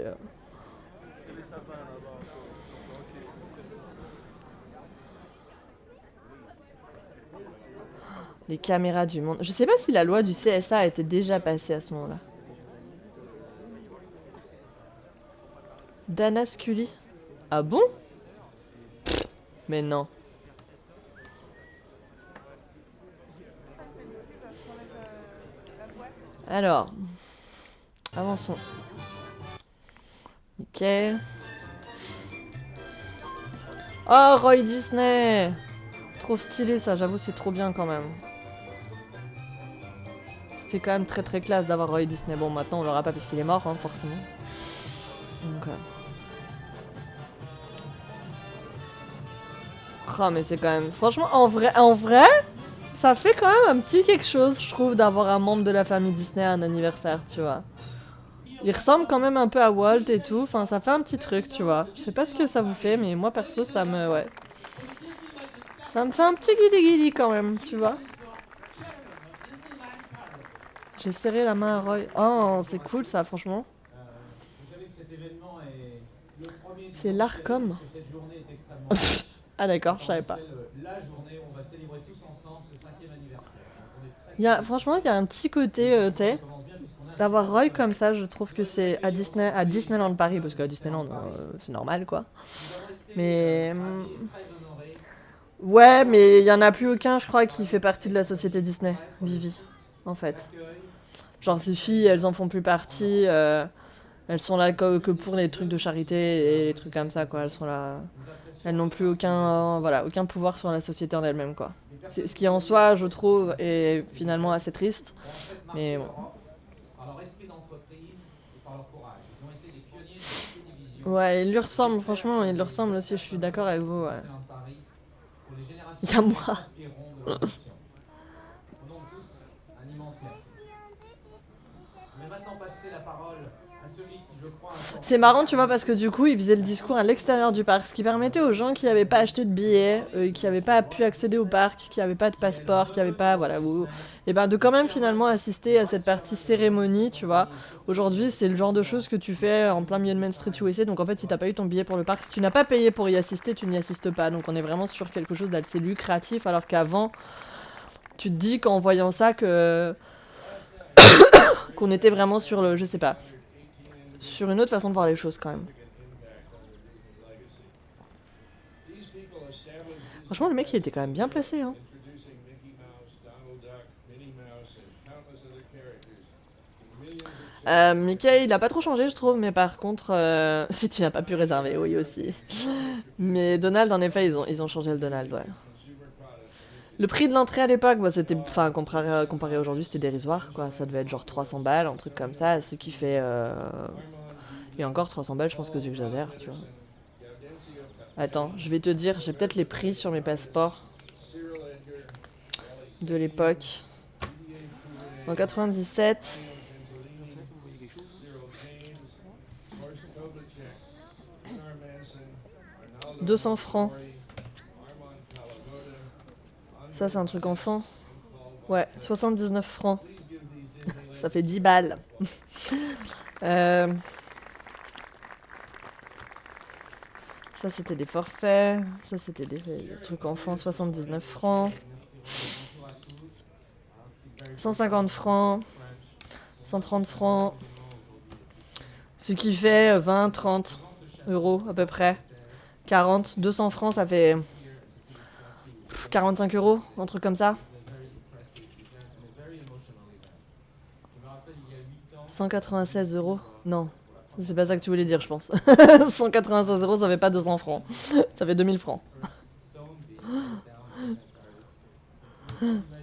[SPEAKER 1] Les caméras du monde. Je sais pas si la loi du CSA était déjà passée à ce moment-là. Dana Scully. Ah bon? Mais non. Alors, avançons. Ok. Oh, Roy Disney! Trop stylé ça, j'avoue, c'est trop bien quand même. C'est quand même très très classe d'avoir Roy Disney. Bon, maintenant on l'aura pas parce qu'il est mort, hein, forcément. Donc, oh, mais c'est quand même... Franchement, en vrai, ça fait quand même un petit quelque chose, je trouve, d'avoir un membre de la famille Disney à un anniversaire, tu vois. Il ressemble quand même un peu à Walt et tout, enfin ça fait un petit truc, tu vois. Je sais pas ce que ça vous fait, mais moi perso ça me... ouais. Ça me fait un petit guili-guili quand même, tu vois. J'ai serré la main à Roy. Oh, c'est cool ça, franchement. C'est l'Arcom. Ah d'accord, je savais pas. Franchement, il y a un petit côté, d'avoir Roy comme ça, je trouve que c'est à Disneyland Paris, parce qu'à Disneyland, c'est normal, quoi. Mais... ouais, mais il y en a plus aucun, je crois, qui fait partie de la société Disney, Vivi, en fait. Genre, ces filles, elles en font plus partie, elles sont là que pour les trucs de charité et les trucs comme ça, quoi. Elles sont là... elles n'ont plus aucun pouvoir sur la société en elle-même, quoi. Ce qui, en soi, je trouve, est finalement assez triste, mais bon. Ouais, il lui ressemble, franchement, il lui ressemble aussi, je suis d'accord avec vous, ouais. Il y a moi. C'est marrant, tu vois, parce que du coup, il faisait le discours à l'extérieur du parc, ce qui permettait aux gens qui n'avaient pas acheté de billets, qui n'avaient pas pu accéder au parc, qui n'avaient pas de passeport, qui n'avaient pas, voilà, et ben de quand même finalement assister à cette partie cérémonie, tu vois. Aujourd'hui, c'est le genre de choses que tu fais en plein milieu de Main Street USA, donc en fait, si t'as pas eu ton billet pour le parc, si tu n'as pas payé pour y assister, tu n'y assistes pas. Donc on est vraiment sur quelque chose d'assez lucratif, alors qu'avant, tu te dis qu'en voyant ça que qu'on était vraiment sur le, je sais pas, sur une autre façon de voir les choses quand même. Franchement, le mec, il était quand même bien placé, hein. Mickey, il a pas trop changé, je trouve, mais par contre, si tu n'as pas pu réserver, oui aussi. Mais Donald, en effet, ils ont changé le Donald, ouais. Le prix de l'entrée à l'époque, bah, c'était, enfin, comparé à aujourd'hui, c'était dérisoire, quoi. Ça devait être genre 300 balles, un truc comme ça, ce qui fait... et encore 300 balles, je pense que j'exagère, tu vois. Attends, je vais te dire, j'ai peut-être les prix sur mes passeports de l'époque. En 97... 200 francs. Ça, c'est un truc enfant. Ouais, 79 francs. Ça fait 10 balles. Ça, c'était des forfaits. Ça, c'était des trucs enfants, 79 francs. 150 francs. 130 francs. Ce qui fait 20, 30 euros à peu près. 40, 200 francs, ça fait 45 euros, un truc comme ça. 196 euros. Non, c'est pas ça que tu voulais dire, je pense. 196 euros, ça fait pas 200 francs. Ça fait 2000 francs.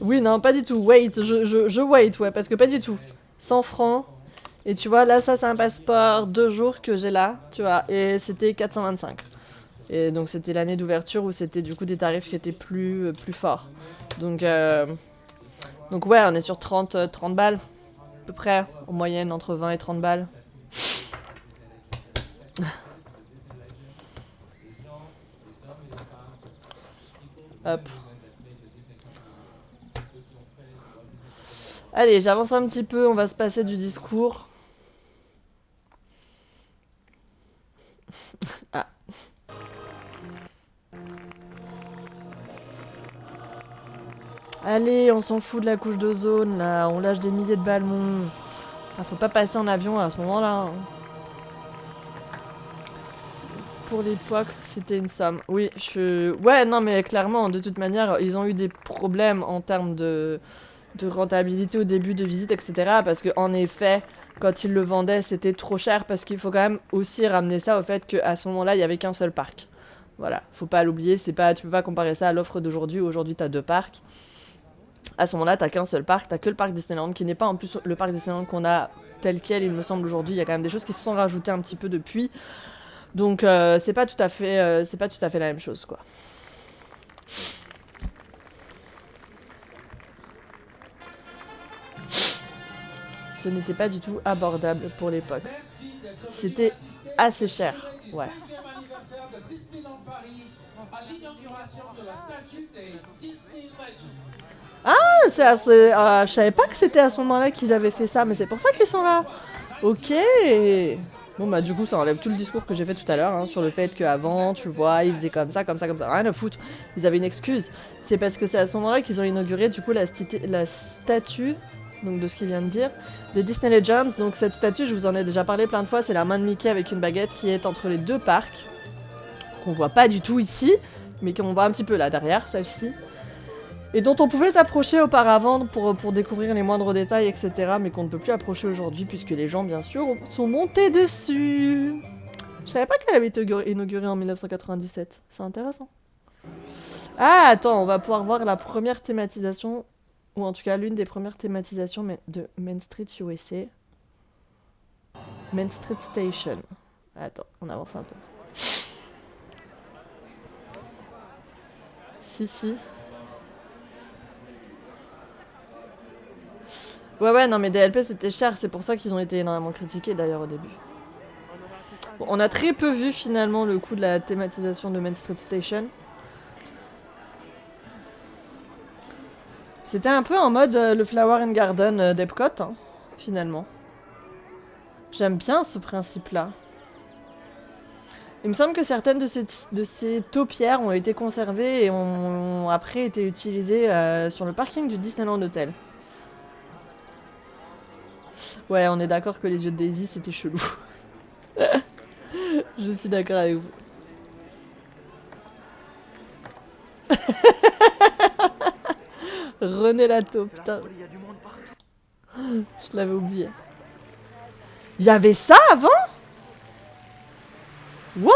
[SPEAKER 1] Oui, non, pas du tout. Wait, je wait, ouais, parce que pas du tout. 100 francs. Et tu vois, là, ça, c'est un passeport 2 jours que j'ai là, tu vois. Et c'était 425. Et donc, c'était l'année d'ouverture où c'était du coup des tarifs qui étaient plus forts. Donc ouais, on est sur 30 balles, à peu près, en moyenne, entre 20 et 30 balles. Hop. Allez, j'avance un petit peu, on va se passer du discours. Ah. Allez, on s'en fout de la couche d'ozone, là. On lâche des milliers de ballons. Ah, faut pas passer en avion à ce moment-là. Hein. Pour l'époque, c'était une somme. Oui, ouais, non, mais clairement, de toute manière, ils ont eu des problèmes en termes de rentabilité au début de visite, etc. Parce que en effet, quand ils le vendaient, c'était trop cher parce qu'il faut quand même aussi ramener ça au fait qu'à ce moment-là, il y avait qu'un seul parc. Voilà, faut pas l'oublier, c'est pas, tu peux pas comparer ça à l'offre d'aujourd'hui. Aujourd'hui, t'as 2 parcs. À ce moment-là, t'as qu'un seul parc, t'as que le parc Disneyland, qui n'est pas en plus le parc Disneyland qu'on a tel quel, il me semble, aujourd'hui. Il y a quand même des choses qui se sont rajoutées un petit peu depuis. Donc, c'est pas tout à fait la même chose, quoi. Ce n'était pas du tout abordable pour l'époque. C'était assez cher, ouais. Ah, c'est assez... je savais pas que c'était à ce moment-là qu'ils avaient fait ça, mais c'est pour ça qu'ils sont là. Ok. Bon bah du coup ça enlève tout le discours que j'ai fait tout à l'heure hein, sur le fait qu'avant, tu vois, ils faisaient comme ça, comme ça, comme ça. Rien à foutre. Ils avaient une excuse. C'est parce que c'est à ce moment-là qu'ils ont inauguré du coup la statue, donc de ce qu'il vient de dire, des Disney Legends. Donc cette statue, je vous en ai déjà parlé plein de fois, c'est la main de Mickey avec une baguette qui est entre les 2 parcs. Qu'on voit pas du tout ici, mais qu'on voit un petit peu là derrière, celle-ci. Et dont on pouvait s'approcher auparavant pour découvrir les moindres détails, etc. Mais qu'on ne peut plus approcher aujourd'hui puisque les gens, bien sûr, sont montés dessus. Je savais pas qu'elle avait été inaugurée en 1997. C'est intéressant. Ah, attends, on va pouvoir voir la première thématisation, ou en tout cas l'une des premières thématisations de Main Street USA. Main Street Station. Attends, on avance un peu. Si. Ouais, non mais DLP c'était cher, c'est pour ça qu'ils ont été énormément critiqués d'ailleurs au début. Bon, on a très peu vu finalement le coût de la thématisation de Main Street Station. C'était un peu en mode le Flower and Garden d'Epcot, hein, finalement. J'aime bien ce principe-là. Il me semble que certaines de ces taupières ont été conservées et ont après été utilisées sur le parking du Disneyland Hotel. Ouais, on est d'accord que les yeux de Daisy, c'était chelou. Je suis d'accord avec vous. René Lato, putain. Je l'avais oublié. Il y avait ça avant? What?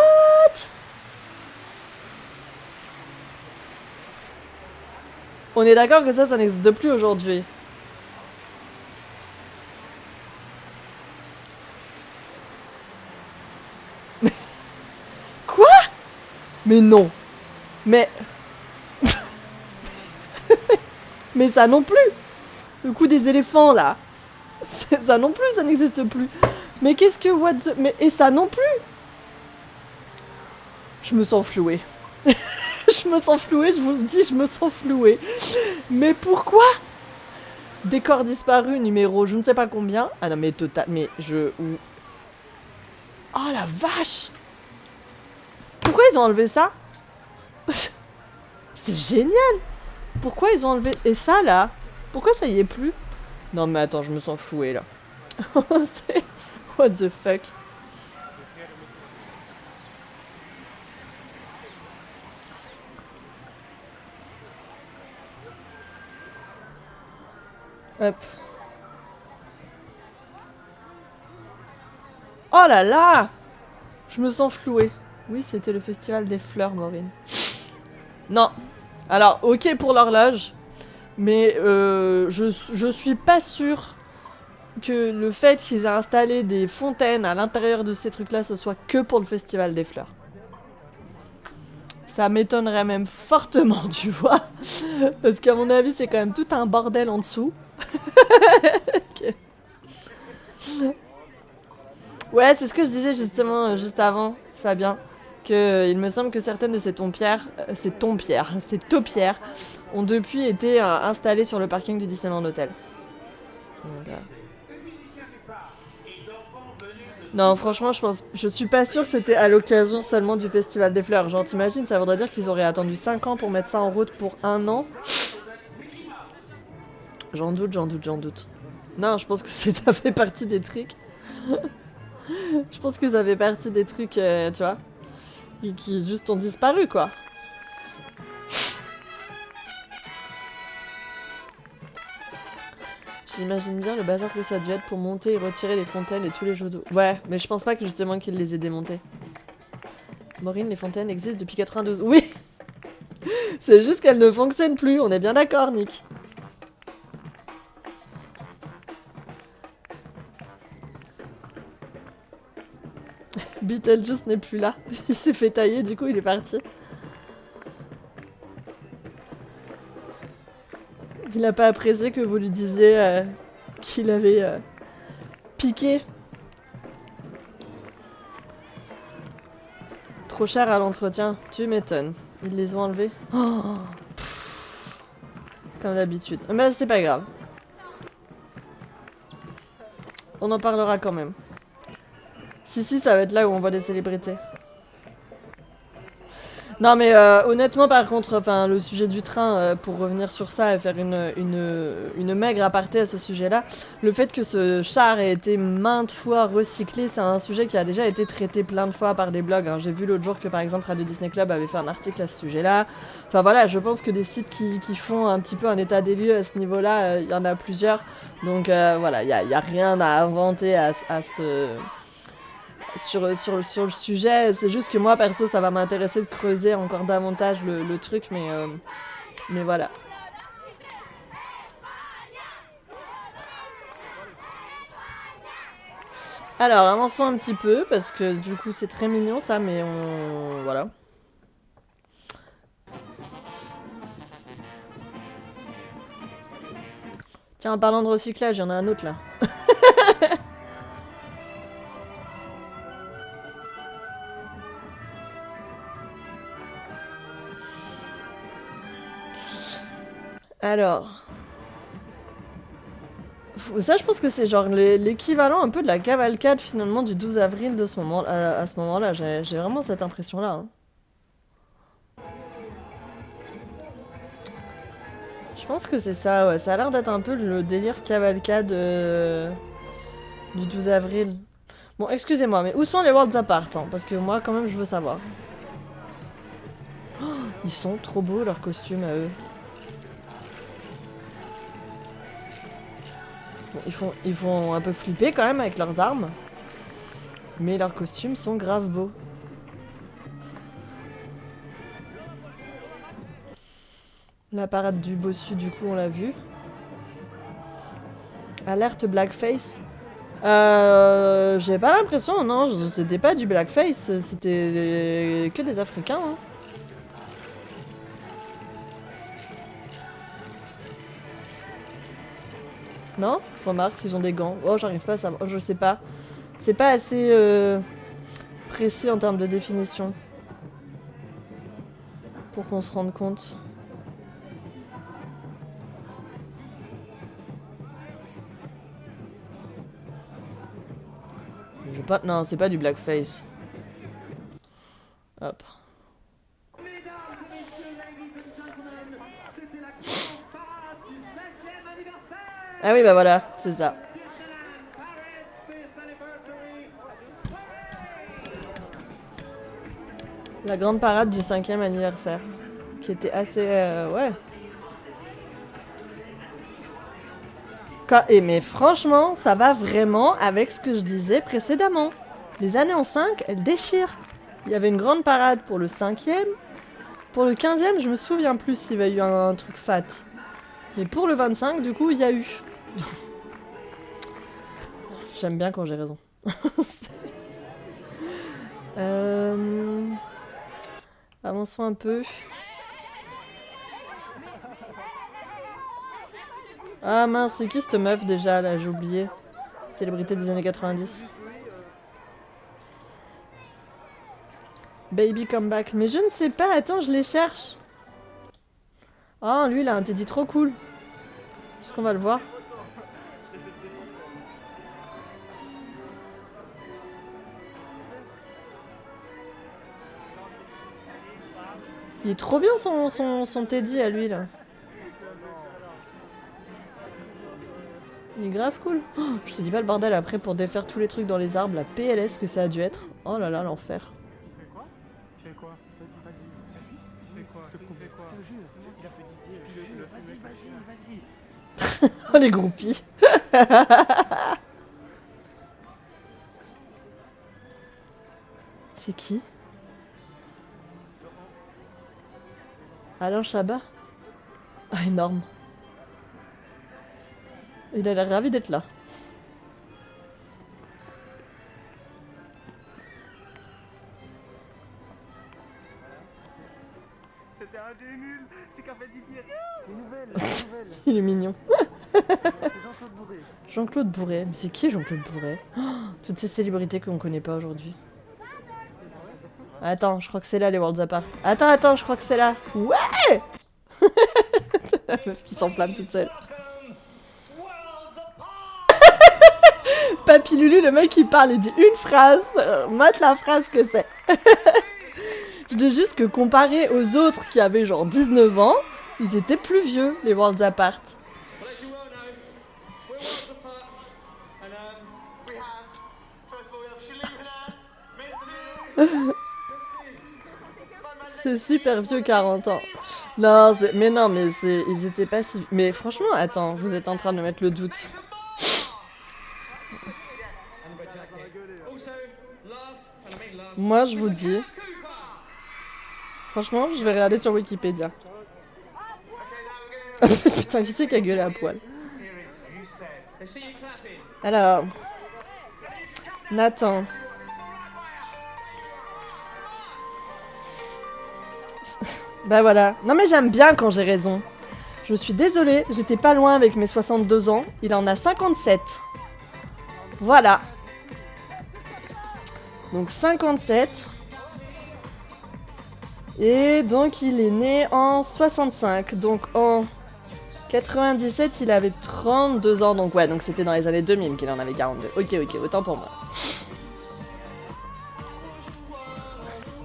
[SPEAKER 1] On est d'accord que ça n'existe plus aujourd'hui. Quoi? Mais non. Mais... Mais ça non plus. Le coup des éléphants, là. Ça non plus, ça n'existe plus. Mais qu'est-ce que... What the... Mais... Et ça non plus. Je me sens flouée. Je me sens flouée, je vous le dis, je me sens flouée. Mais pourquoi? Décor disparu, numéro je ne sais pas combien. Ah non mais total, mais je... Oh la vache! Pourquoi ils ont enlevé ça? C'est génial! Pourquoi ils ont enlevé... Et ça là? Pourquoi ça y est plus? Non mais attends, je me sens flouée là. What the fuck? Hop. Oh là là! Je me sens flouée. Oui, c'était le festival des fleurs, Maureen. Non. Alors, ok pour l'horloge, mais je suis pas sûre que le fait qu'ils aient installé des fontaines à l'intérieur de ces trucs-là, ce soit que pour le festival des fleurs. Ça m'étonnerait même fortement, tu vois. Parce qu'à mon avis, c'est quand même tout un bordel en dessous. Okay. Ouais, c'est ce que je disais justement juste avant, Fabien. Que il me semble que certaines de ces taupières ont depuis été installées sur le parking du Disneyland Hotel. Donc, non, franchement, je suis pas sûre que c'était à l'occasion seulement du Festival des Fleurs. Genre, t'imagines, ça voudrait dire qu'ils auraient attendu 5 ans pour mettre ça en route pour 1 an. J'en doute. Non, je pense que ça fait partie des trucs. Je pense que ça fait partie des trucs, tu vois, qui juste ont disparu, quoi. J'imagine bien le bazar que ça a dû être pour monter et retirer les fontaines et tous les jeux d'eau. Ouais, mais je pense pas que justement qu'il les ait démontés. Maureen, les fontaines existent depuis 92. Oui. C'est juste qu'elles ne fonctionnent plus, on est bien d'accord, Nick. Beetlejuice n'est plus là. Il s'est fait tailler, du coup il est parti. Il n'a pas apprécié que vous lui disiez qu'il avait piqué. Trop cher à l'entretien, tu m'étonnes. Ils les ont enlevés. Oh, comme d'habitude. Mais c'est pas grave. On en parlera quand même. Si, ça va être là où on voit des célébrités. Non mais honnêtement par contre, enfin le sujet du train, pour revenir sur ça et faire une maigre aparté à ce sujet-là, le fait que ce char ait été maintes fois recyclé, c'est un sujet qui a déjà été traité plein de fois par des blogs. Hein. J'ai vu l'autre jour que par exemple Radio Disney Club avait fait un article à ce sujet-là. Enfin voilà, je pense que des sites qui font un petit peu un état des lieux à ce niveau-là, il y en a plusieurs. Donc voilà, il y a rien à inventer sur le sujet, c'est juste que moi perso ça va m'intéresser de creuser encore davantage le truc, mais voilà. Alors avançons un petit peu parce que du coup c'est très mignon ça, mais voilà. Tiens, en parlant de recyclage, il y en a un autre là. Alors... Ça, je pense que c'est genre l'équivalent un peu de la cavalcade finalement du 12 avril de ce moment, à ce moment-là. J'ai vraiment cette impression-là. Hein. Je pense que c'est ça, ouais. Ça a l'air d'être un peu le délire cavalcade du 12 avril. Bon, excusez-moi, mais où sont les Worlds Apart hein, parce que moi, quand même, je veux savoir. Oh, ils sont trop beaux, leurs costumes à eux. Bon, ils font un peu flipper quand même avec leurs armes. Mais leurs costumes sont grave beaux. La parade du bossu, du coup, on l'a vu. Alerte blackface. J'ai pas l'impression, non, c'était pas du blackface, c'était que des Africains. Hein. Non? Remarque, ils ont des gants. Oh, j'arrive pas à savoir, je sais pas. C'est pas assez précis en termes de définition. Pour qu'on se rende compte. Non, c'est pas du blackface. Hop. Ah oui, bah voilà, c'est ça. La grande parade du 5e anniversaire. Qui était assez... ouais. Mais franchement, ça va vraiment avec ce que je disais précédemment. Les années en 5, elles déchirent. Il y avait une grande parade pour le 5e. Pour le 15e, je me souviens plus s'il y avait eu un truc fat. Mais pour le 25, du coup, il y a eu. J'aime bien quand j'ai raison. Avançons un peu. Ah mince, c'est qui cette meuf déjà là, j'ai oublié. Célébrité des années 90. Baby Comeback. Mais je ne sais pas, attends, je les cherche. Oh, lui, il a un Teddy trop cool. Est-ce qu'on va le voir? Il est trop bien son Teddy à lui, là. Il est grave cool. Oh, je te dis pas le bordel après pour défaire tous les trucs dans les arbres, la PLS que ça a dû être. Oh là là, l'enfer. Oh, les groupies. C'est qui? Alain Chabat? Ah, énorme. Il a l'air ravi d'être là.
[SPEAKER 4] C'était un des nuls, c'est qu'en fait il dit rien. Les nouvelles.
[SPEAKER 1] Il est mignon.
[SPEAKER 4] C'est Jean-Claude Bourré.
[SPEAKER 1] Jean-Claude Bourré. Mais c'est qui Jean-Claude Bourré? Oh, toutes ces célébrités qu'on connaît pas aujourd'hui. Attends, je crois que c'est là les Worlds Apart. Attends, je crois que c'est là. Ouais. La meuf qui s'enflamme toute seule. Papy Lulu, le mec qui parle, il dit une phrase. Mate la phrase que c'est. Je dis juste que comparé aux autres qui avaient genre 19 ans, ils étaient plus vieux, les Worlds Apart. C'est super vieux, 40 ans. Non, mais non, mais ils étaient pas si... Mais franchement, attends, vous êtes en train de mettre le doute. Moi, je vous dis... Franchement, je vais regarder sur Wikipédia. Putain, qui c'est qui a gueulé à poil? Alors... Nathan... Bah voilà. Non mais j'aime bien quand j'ai raison. Je suis désolée, j'étais pas loin avec mes 62 ans. Il en a 57. Voilà. Donc 57. Et donc il est né en 65. Donc en 97, il avait 32 ans. Donc ouais, donc c'était dans les années 2000 qu'il en avait 42. Ok, autant pour moi.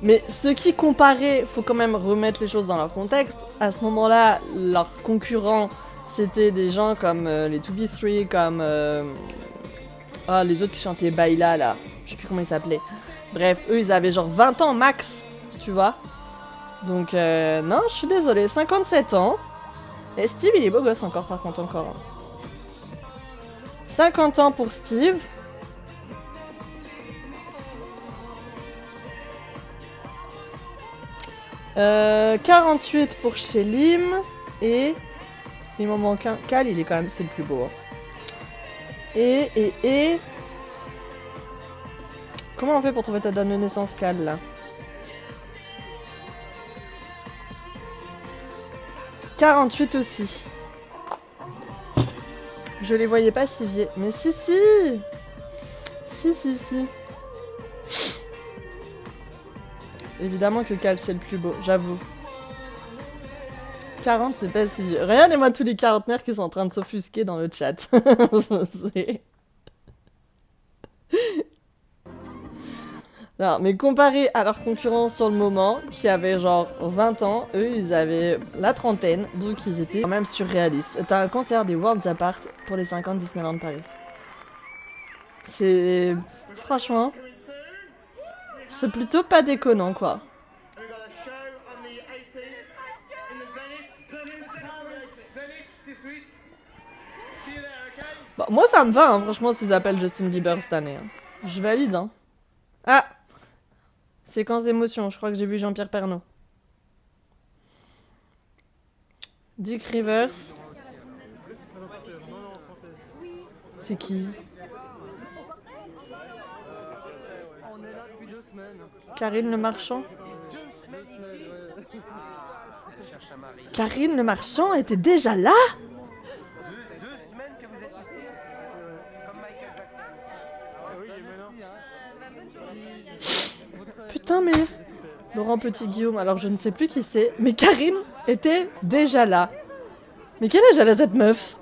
[SPEAKER 1] Mais ce qui comparait, faut quand même remettre les choses dans leur contexte. À ce moment-là, leurs concurrents, c'était des gens comme les 2B3, comme les autres qui chantaient Baila là, je sais plus comment ils s'appelaient. Bref, eux ils avaient genre 20 ans max, tu vois. Donc non, je suis désolée, 57 ans. Et Steve il est beau gosse encore par contre encore. 50 ans pour Steve. 48 pour Shelim. Et il m'en manque un. Cal, il est quand même, c'est le plus beau. Hein. Et... Comment on fait pour trouver ta date de naissance, Cal, là? « 48 aussi. Je les voyais pas si vieux. Mais si. Si. Évidemment que Cal, c'est le plus beau, j'avoue. 40, c'est pas si vieux. Regardez-moi tous les quarantenaires qui sont en train de s'offusquer dans le chat. Non, mais comparé à leurs concurrents sur le moment, qui avaient genre 20 ans, eux, ils avaient la trentaine, donc ils étaient quand même surréalistes. T'as un concert des Worlds Apart pour les 50 Disneyland Paris. C'est... Franchement... C'est plutôt pas déconnant, quoi. Bon, moi, ça me va, hein, franchement, s'ils appellent Justin Bieber cette année. Hein. Je valide, hein. Ah! Séquence d'émotion, je crois que j'ai vu Jean-Pierre Pernaut. Dick Rivers. C'est qui? Karine Le Marchand. Karine Le Marchand était déjà là? Putain mais... Laurent Petit-Guillaume, alors je ne sais plus qui c'est, mais Karine était déjà là. Mais quel âge elle a cette meuf?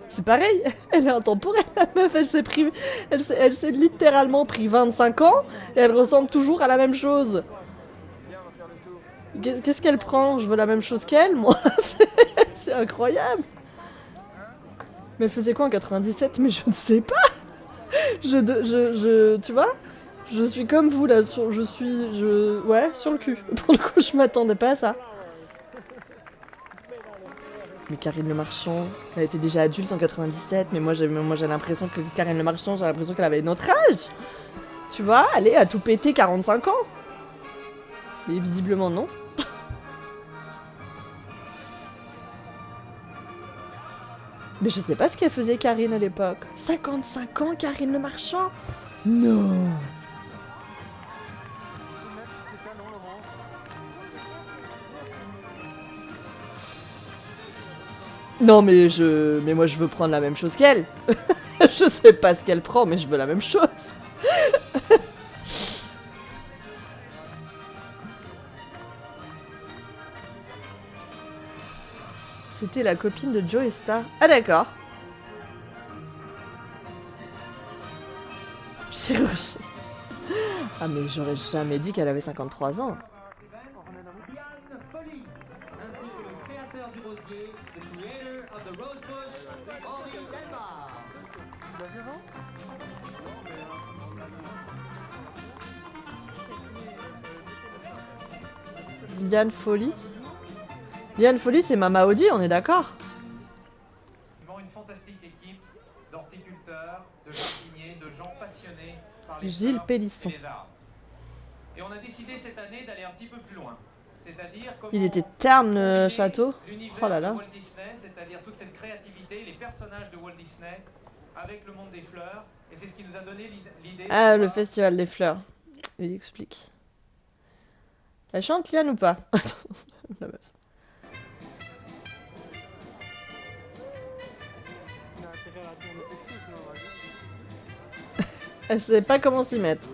[SPEAKER 1] C'est pareil, elle est intemporelle la meuf, elle s'est littéralement pris 25 ans et elle ressemble toujours à la même chose. Qu'est-ce qu'elle prend? Je veux la même chose qu'elle, moi. C'est incroyable. Mais elle faisait quoi en 97? Mais je ne sais pas. Tu vois? Je suis comme vous là, ouais, sur le cul. Pour le coup, je m'attendais pas à ça. Mais Karine Le Marchand, elle était déjà adulte en 97, mais moi j'ai l'impression que Karine Le Marchand, j'ai l'impression qu'elle avait notre âge. Tu vois, elle est à tout péter 45 ans. Mais visiblement non. Mais je sais pas ce qu'elle faisait Karine à l'époque. 55 ans, Karine Le Marchand? Non. Non mais moi je veux prendre la même chose qu'elle. Je sais pas ce qu'elle prend mais je veux la même chose. C'était la copine de Joe Star. Ah d'accord. Chirurgie. Ah mais j'aurais jamais dit qu'elle avait 53 ans.
[SPEAKER 5] Liane Folly, ainsi que le créateur du rosier, the creator of the rose bush, Henri Delmar.
[SPEAKER 1] Liane Folly. Liane Folly, c'est Mama Audi, on est d'accord?
[SPEAKER 6] Une fantastique équipe d'horticulteurs, de jardiniers, de gens passionnés par les
[SPEAKER 1] Gilles
[SPEAKER 6] fleurs
[SPEAKER 1] Pélisson.
[SPEAKER 6] et les arbres. Et on a décidé cette année d'aller un petit peu plus loin. C'est-à-dire comment
[SPEAKER 1] Il était terne le
[SPEAKER 6] combiner
[SPEAKER 1] château.
[SPEAKER 6] l'univers
[SPEAKER 1] Oh là
[SPEAKER 6] de
[SPEAKER 1] là.
[SPEAKER 6] Walt Disney, c'est-à-dire toute cette créativité, les personnages de Walt Disney, avec le monde des fleurs. Et c'est ce qui nous a donné l'idée.
[SPEAKER 1] Ah,
[SPEAKER 6] de
[SPEAKER 1] le
[SPEAKER 6] pouvoir-
[SPEAKER 1] festival des fleurs. Il explique. Elle chante Liane ou pas? Attends, la meuf. Elle sait pas comment s'y mettre.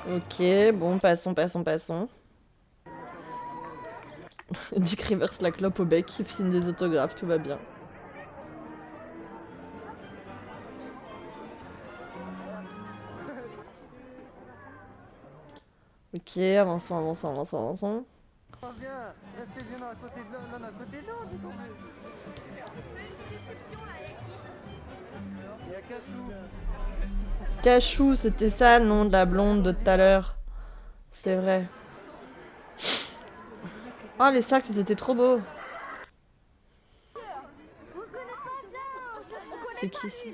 [SPEAKER 1] Ok, bon, passons. Dick Rivers la clope au bec, il signe des autographes, tout va bien. Ok, avançons.
[SPEAKER 4] Viens, restez bien à côté de l'un à côté de l'autre, s'il vous plaît. Il y a Cachou.
[SPEAKER 1] Cachou, c'était ça le nom de la blonde de tout à l'heure. C'est vrai. Oh, les sacs, ils étaient trop beaux. C'est qui ça?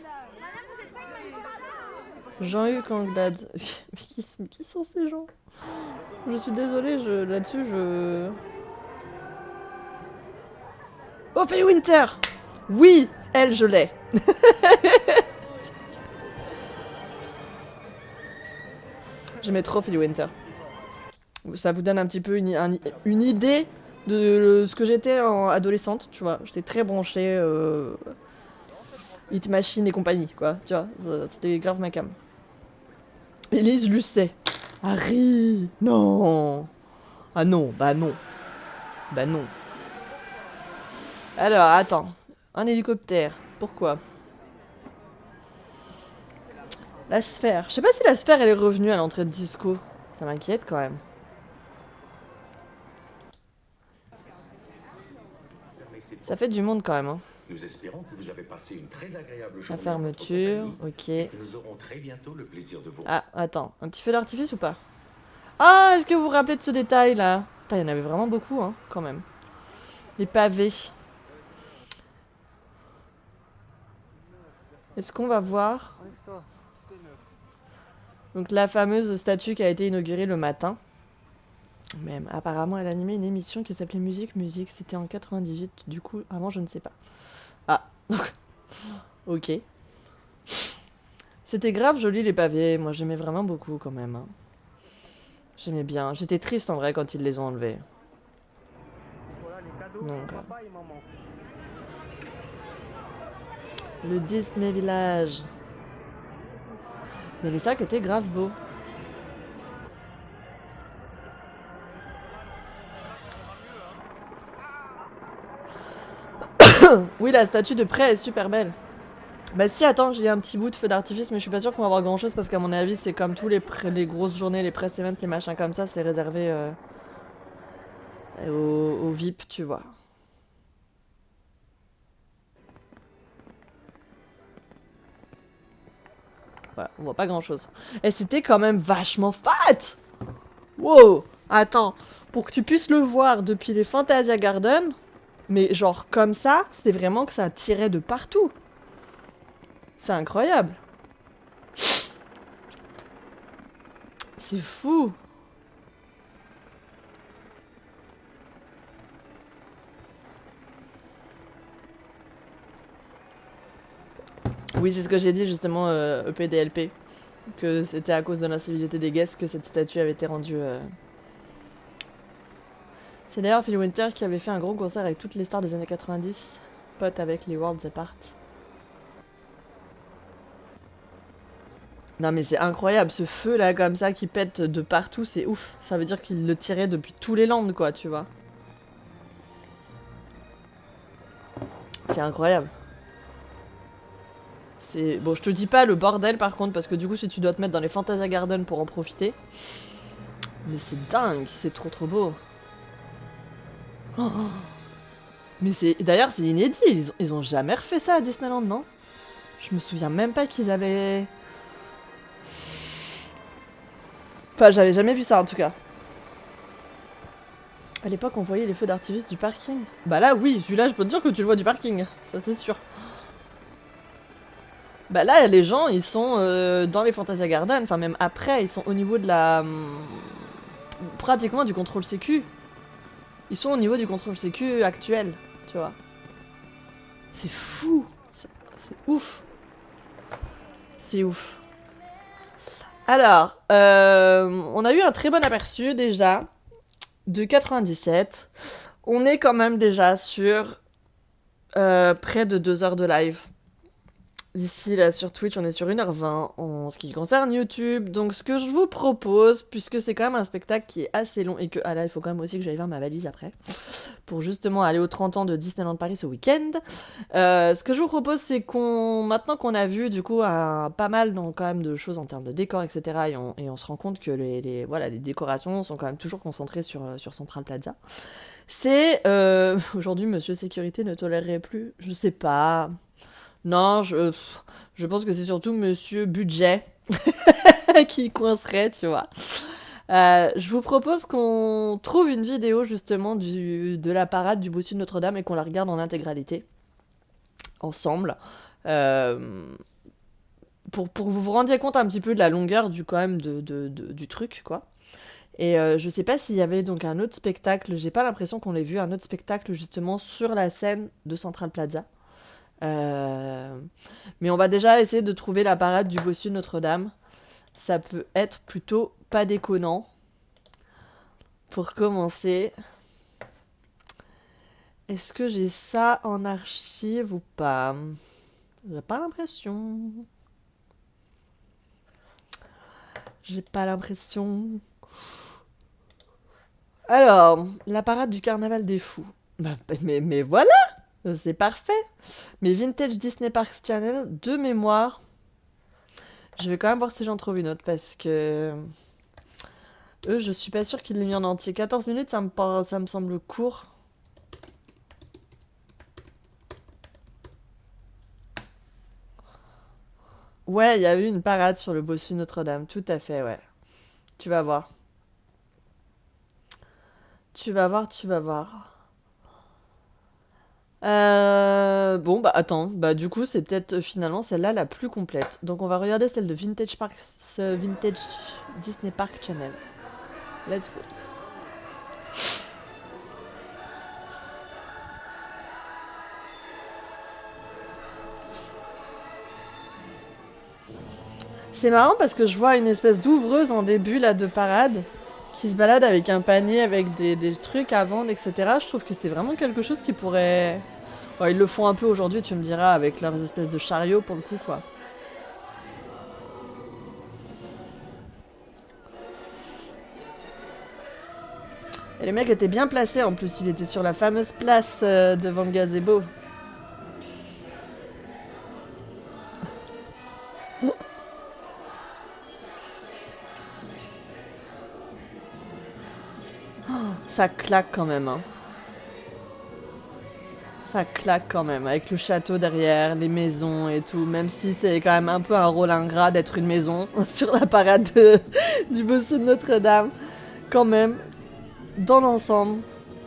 [SPEAKER 1] Jean-Hugues Anglade. Mais qui sont ces gens? Je suis désolée, là-dessus, je... Ophélie Winter! Oui, elle, je l'ai. J'aimais trop Ophélie Winter. Ça vous donne un petit peu une idée de ce que j'étais en adolescente, tu vois. J'étais très branchée Hit Machine et compagnie, quoi. Tu vois, c'était grave ma cam. Élise Lucet. Harry! Non! Ah non, bah non. Bah non. Alors, attends. Un hélicoptère. Pourquoi? La sphère. Je sais pas si la sphère, elle est revenue à l'entrée de disco. Ça m'inquiète quand même. Ça fait du monde quand même, hein.
[SPEAKER 2] Nous espérons que vous avez passé une très agréable
[SPEAKER 1] La
[SPEAKER 2] journée.
[SPEAKER 1] fermeture,
[SPEAKER 2] en notre
[SPEAKER 1] ok.
[SPEAKER 2] compagnie. Nous aurons très bientôt le plaisir de vous.
[SPEAKER 1] Ah, attends. Un petit feu d'artifice ou pas? Ah, est-ce que vous vous rappelez de ce détail là? Putain, il y en avait vraiment beaucoup, hein, quand même. Les pavés. Est-ce qu'on va voir? Donc la fameuse statue qui a été inaugurée le matin. Même, apparemment, elle animait une émission qui s'appelait Musique. C'était en 98, du coup, avant, je ne sais pas. Ah, ok. C'était grave joli les pavés, moi j'aimais vraiment beaucoup quand même. Hein. J'aimais bien. J'étais triste en vrai quand ils les ont enlevés.
[SPEAKER 4] Voilà les cadeaux
[SPEAKER 1] Donc,
[SPEAKER 4] pour papa et maman.
[SPEAKER 1] Le Disney Village. Mais les sacs étaient grave beaux. Oui, la statue de près est super belle. Bah si, attends, j'ai un petit bout de feu d'artifice, mais je suis pas sûre qu'on va avoir grand chose parce qu'à mon avis, c'est comme tous les grosses journées, les press events, les machins comme ça, c'est réservé aux VIP, tu vois. Voilà, on voit pas grand chose. Et c'était quand même vachement fat. Wow. Attends, pour que tu puisses le voir depuis les Fantasia Garden, mais genre comme ça, c'est vraiment que ça tirait de partout. C'est incroyable. C'est fou. Oui, c'est ce que j'ai dit justement, EPDLP. Que c'était à cause de l'incivilité des guests que cette statue avait été rendue... C'est d'ailleurs Phil Winter qui avait fait un gros concert avec toutes les stars des années 90, pote avec les Worlds Apart. Non mais c'est incroyable, ce feu là comme ça qui pète de partout, c'est ouf. Ça veut dire qu'il le tirait depuis tous les lands quoi, tu vois. C'est incroyable. C'est... Bon, je te dis pas le bordel par contre, parce que du coup si tu dois te mettre dans les Fantasia Garden pour en profiter. Mais c'est dingue, c'est trop trop beau. Oh. Mais c'est... D'ailleurs c'est inédit, ils ont jamais refait ça à Disneyland, non? Je me souviens même pas qu'ils avaient... Enfin, j'avais jamais vu ça en tout cas. À l'époque, on voyait les feux d'artifice du parking. Bah là, oui, celui-là, je peux te dire que tu le vois du parking. Ça, c'est sûr. Bah là, les gens, ils sont dans les Fantasia Garden. Enfin, même après, ils sont au niveau de la... pratiquement du contrôle sécu. Ils sont au niveau du contrôle sécu actuel, tu vois. C'est fou. C'est ouf. C'est ouf. Alors, on a eu un très bon aperçu déjà de 97. On est quand même déjà sur près de 2 heures de live. Ici, là, sur Twitch, on est sur 1h20 en ce qui concerne YouTube. Donc, ce que je vous propose, puisque c'est quand même un spectacle qui est assez long et que, ah là, il faut quand même aussi que j'aille voir ma valise après, pour justement aller aux 30 ans de Disneyland Paris ce week-end. Ce que je vous propose, c'est maintenant qu'on a vu, du coup, pas mal quand même de choses en termes de décor, etc., et on se rend compte que les décorations sont quand même toujours concentrées sur Central Plaza. C'est, aujourd'hui, Monsieur Sécurité ne tolérerait plus, je sais pas... Non, je pense que c'est surtout Monsieur Budget qui coincerait, tu vois. Je vous propose qu'on trouve une vidéo justement de la parade du Bossu de Notre-Dame et qu'on la regarde en intégralité, ensemble. Pour que vous vous rendiez compte un petit peu de la longueur du truc, quoi. Et je sais pas s'il y avait donc un autre spectacle, j'ai pas l'impression qu'on l'ait vu, un autre spectacle justement sur la scène de Central Plaza. Mais on va déjà essayer de trouver la parade du Bossu de Notre-Dame. Ça peut être plutôt pas déconnant. Pour commencer, est-ce que j'ai ça en archive ou pas? J'ai pas l'impression. J'ai pas l'impression. Alors, la parade du Carnaval des Fous. Mais voilà! C'est parfait. Mais Vintage Disney Parks Channel, de mémoire. Je vais quand même voir si j'en trouve une autre parce que... Eux, je suis pas sûre qu'ils l'aient mis en entier. 14 minutes, ça me semble court. Ouais, il y a eu une parade sur le Bossu Notre-Dame. Tout à fait, ouais. Tu vas voir. Tu vas voir. Bon, bah attends, bah du coup c'est peut-être finalement celle-là la plus complète. Donc on va regarder celle de Vintage Disney Park Channel. Let's go. C'est marrant parce que je vois une espèce d'ouvreuse en début là de parade qui se balade avec un panier avec des trucs à vendre, etc. Je trouve que c'est vraiment quelque chose qui pourrait... Bon, ils le font un peu aujourd'hui, tu me diras, avec leurs espèces de chariots pour le coup, quoi. Et le mec était bien placé en plus, il était sur la fameuse place devant le gazebo. Ça claque quand même, hein. Ça claque quand même, avec le château derrière, les maisons et tout, même si c'est quand même un peu un rôle ingrat d'être une maison sur la parade du bossu de Notre-Dame. Quand même, dans l'ensemble,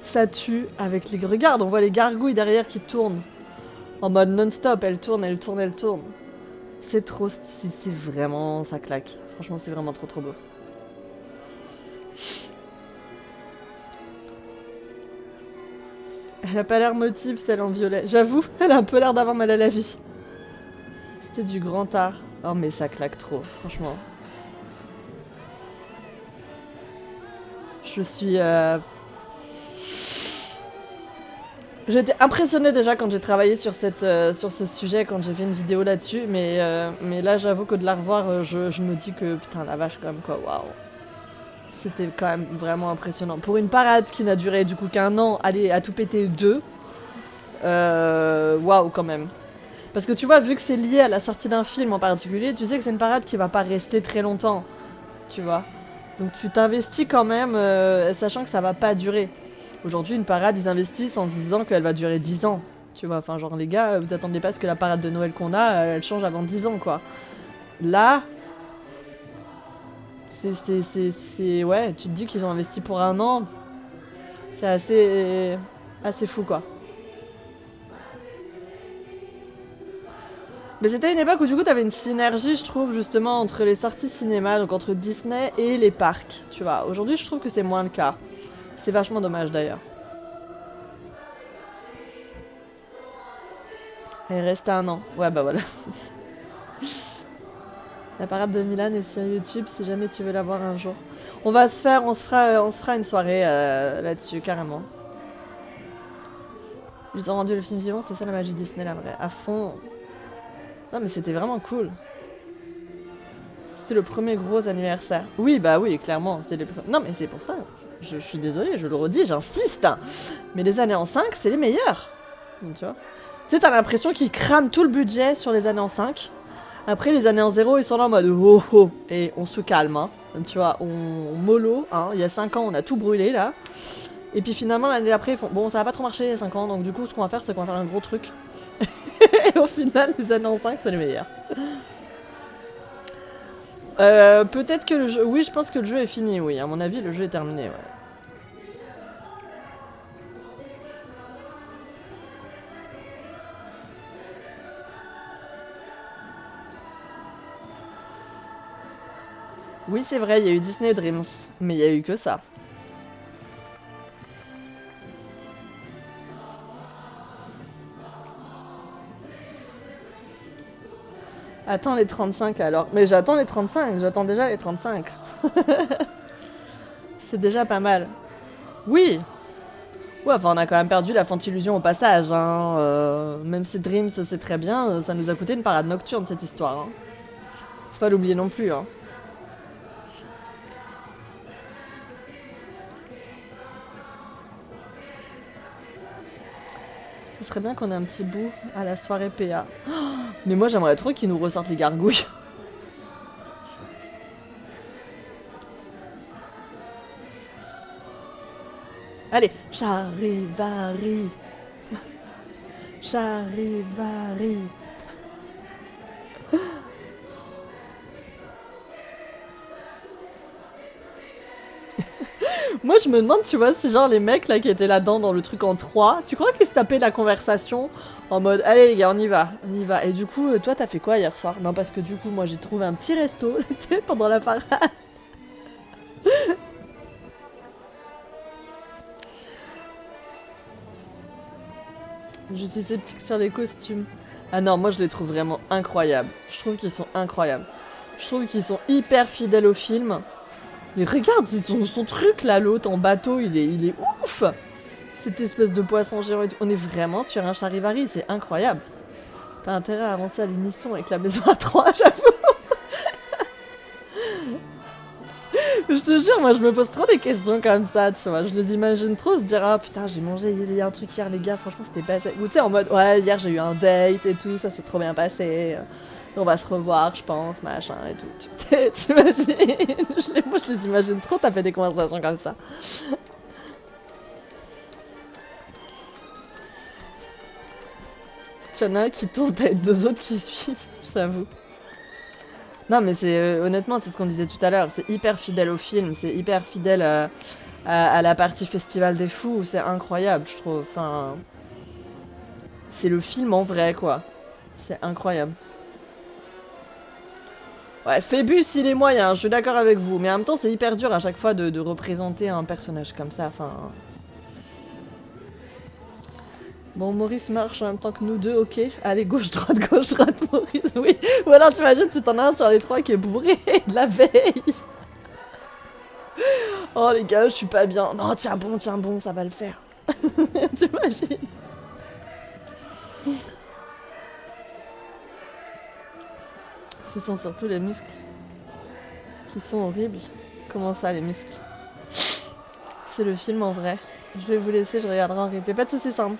[SPEAKER 1] ça tue avec les... Regarde, on voit les gargouilles derrière qui tournent. En mode non-stop, elles tournent, elles tournent, elles tournent. C'est trop... C'est vraiment... ça claque. Franchement, c'est vraiment trop trop beau. Elle a pas l'air motive, celle en violet. J'avoue, elle a un peu l'air d'avoir mal à la vie. C'était du grand art. Oh mais ça claque trop, franchement. Je suis... J'étais impressionnée déjà quand j'ai travaillé sur ce sujet, quand j'ai fait une vidéo là-dessus, mais là j'avoue que de la revoir, je me dis que putain la vache quand même quoi, waouh. C'était quand même vraiment impressionnant. Pour une parade qui n'a duré du coup qu'1 an, aller à tout péter 2, waouh quand même. Parce que tu vois, vu que c'est lié à la sortie d'un film en particulier, tu sais que c'est une parade qui va pas rester très longtemps, tu vois. Donc tu t'investis quand même, sachant que ça va pas durer. Aujourd'hui, une parade, ils investissent en se disant qu'elle va durer 10 ans, tu vois. Enfin, genre les gars, vous attendez pas à ce que la parade de Noël qu'on a, elle change avant 10 ans, quoi. Là... Ouais, tu te dis qu'ils ont investi pour 1 an. C'est assez fou, quoi. Mais c'était une époque où, du coup, t'avais une synergie, je trouve, justement, entre les sorties cinéma, donc entre Disney et les parcs, tu vois. Aujourd'hui, je trouve que c'est moins le cas. C'est vachement dommage, d'ailleurs. Il reste 1 an. Ouais, bah voilà. La parade de Milan est sur YouTube si jamais tu veux la voir un jour. On se fera une soirée là-dessus, carrément. Ils ont rendu le film vivant, c'est ça la magie Disney, la vraie. À fond. Non mais c'était vraiment cool. C'était le premier gros anniversaire. Oui, bah oui, clairement. Non mais c'est pour ça. Je suis désolée, je le redis, j'insiste. Mais les années en 5, c'est les meilleurs. Donc, tu vois. Tu sais, t'as l'impression qu'ils crament tout le budget sur les années en 5. Après, les années en 0, ils sont là en mode oh oh, et on se calme, hein. Tu vois, on mollo, hein. Il y a 5 ans, on a tout brûlé là. Et puis finalement, l'année d'après, ils font bon, ça va pas trop marcher il y a 5 ans, donc du coup, ce qu'on va faire, c'est qu'on va faire un gros truc. Et au final, les années en 5, c'est les meilleurs. Peut-être que le jeu. Oui, je pense que le jeu est fini, oui. À mon avis, le jeu est terminé, ouais. Oui, c'est vrai, il y a eu Disney Dreams, mais il y a eu que ça. Attends les 35 alors. Mais j'attends les 35, j'attends déjà les 35. C'est déjà pas mal. Oui. Ouais, enfin on a quand même perdu la Fantillusion au passage, hein. Même si Dreams c'est très bien, ça nous a coûté une parade nocturne cette histoire, hein. Faut pas l'oublier non plus, hein. Ce serait bien qu'on ait un petit bout à la soirée PA. Oh, mais moi j'aimerais trop qu'ils nous ressortent les gargouilles. Allez, Charivari. Charivari. Moi je me demande, tu vois, si genre les mecs là qui étaient là-dedans dans le truc en 3, tu crois qu'ils se tapaient la conversation en mode allez les gars on y va, on y va. Et du coup toi t'as fait quoi hier soir? Non parce que du coup moi j'ai trouvé un petit resto pendant la parade. Je suis sceptique sur les costumes. Ah non, moi je les trouve vraiment incroyables. Je trouve qu'ils sont incroyables. Je trouve qu'ils sont hyper fidèles au film. Mais regarde, c'est son truc là, l'autre en bateau, il est ouf. Cette espèce de poisson géant et tout. On est vraiment sur un charivari, c'est incroyable. T'as intérêt à avancer à l'unisson avec la maison à 3, j'avoue. Je te jure, moi je me pose trop des questions comme ça, tu vois. Je les imagine trop se dire ah putain j'ai mangé il y a un truc hier les gars, franchement c'était pas ça. Ou tu sais en mode ouais hier j'ai eu un date et tout, ça s'est trop bien passé. On va se revoir je pense, machin et tout. T'imagines? Moi je les imagine trop taper des conversations comme ça. Tu en as un qui tourne, t'as 2 autres qui suivent, j'avoue. Non mais c'est honnêtement c'est ce qu'on disait tout à l'heure, c'est hyper fidèle au film, c'est hyper fidèle à la partie Festival des Fous, c'est incroyable je trouve, enfin... C'est le film en vrai quoi, c'est incroyable. Ouais, Phébus il est moyen, je suis d'accord avec vous, mais en même temps c'est hyper dur à chaque fois de représenter un personnage comme ça, enfin... Bon, Maurice marche en même temps que nous deux, ok. Allez, gauche-droite, Maurice, oui. Ou alors t'imagines si t'en as un sur les 3 qui est bourré de la veille. Oh les gars, je suis pas bien. Non, tiens bon, ça va le faire. T'imagines? Ce sont surtout les muscles qui sont horribles. Comment ça, les muscles? C'est le film en vrai. Je vais vous laisser, je regarderai en replay. Pas de soucis, simple.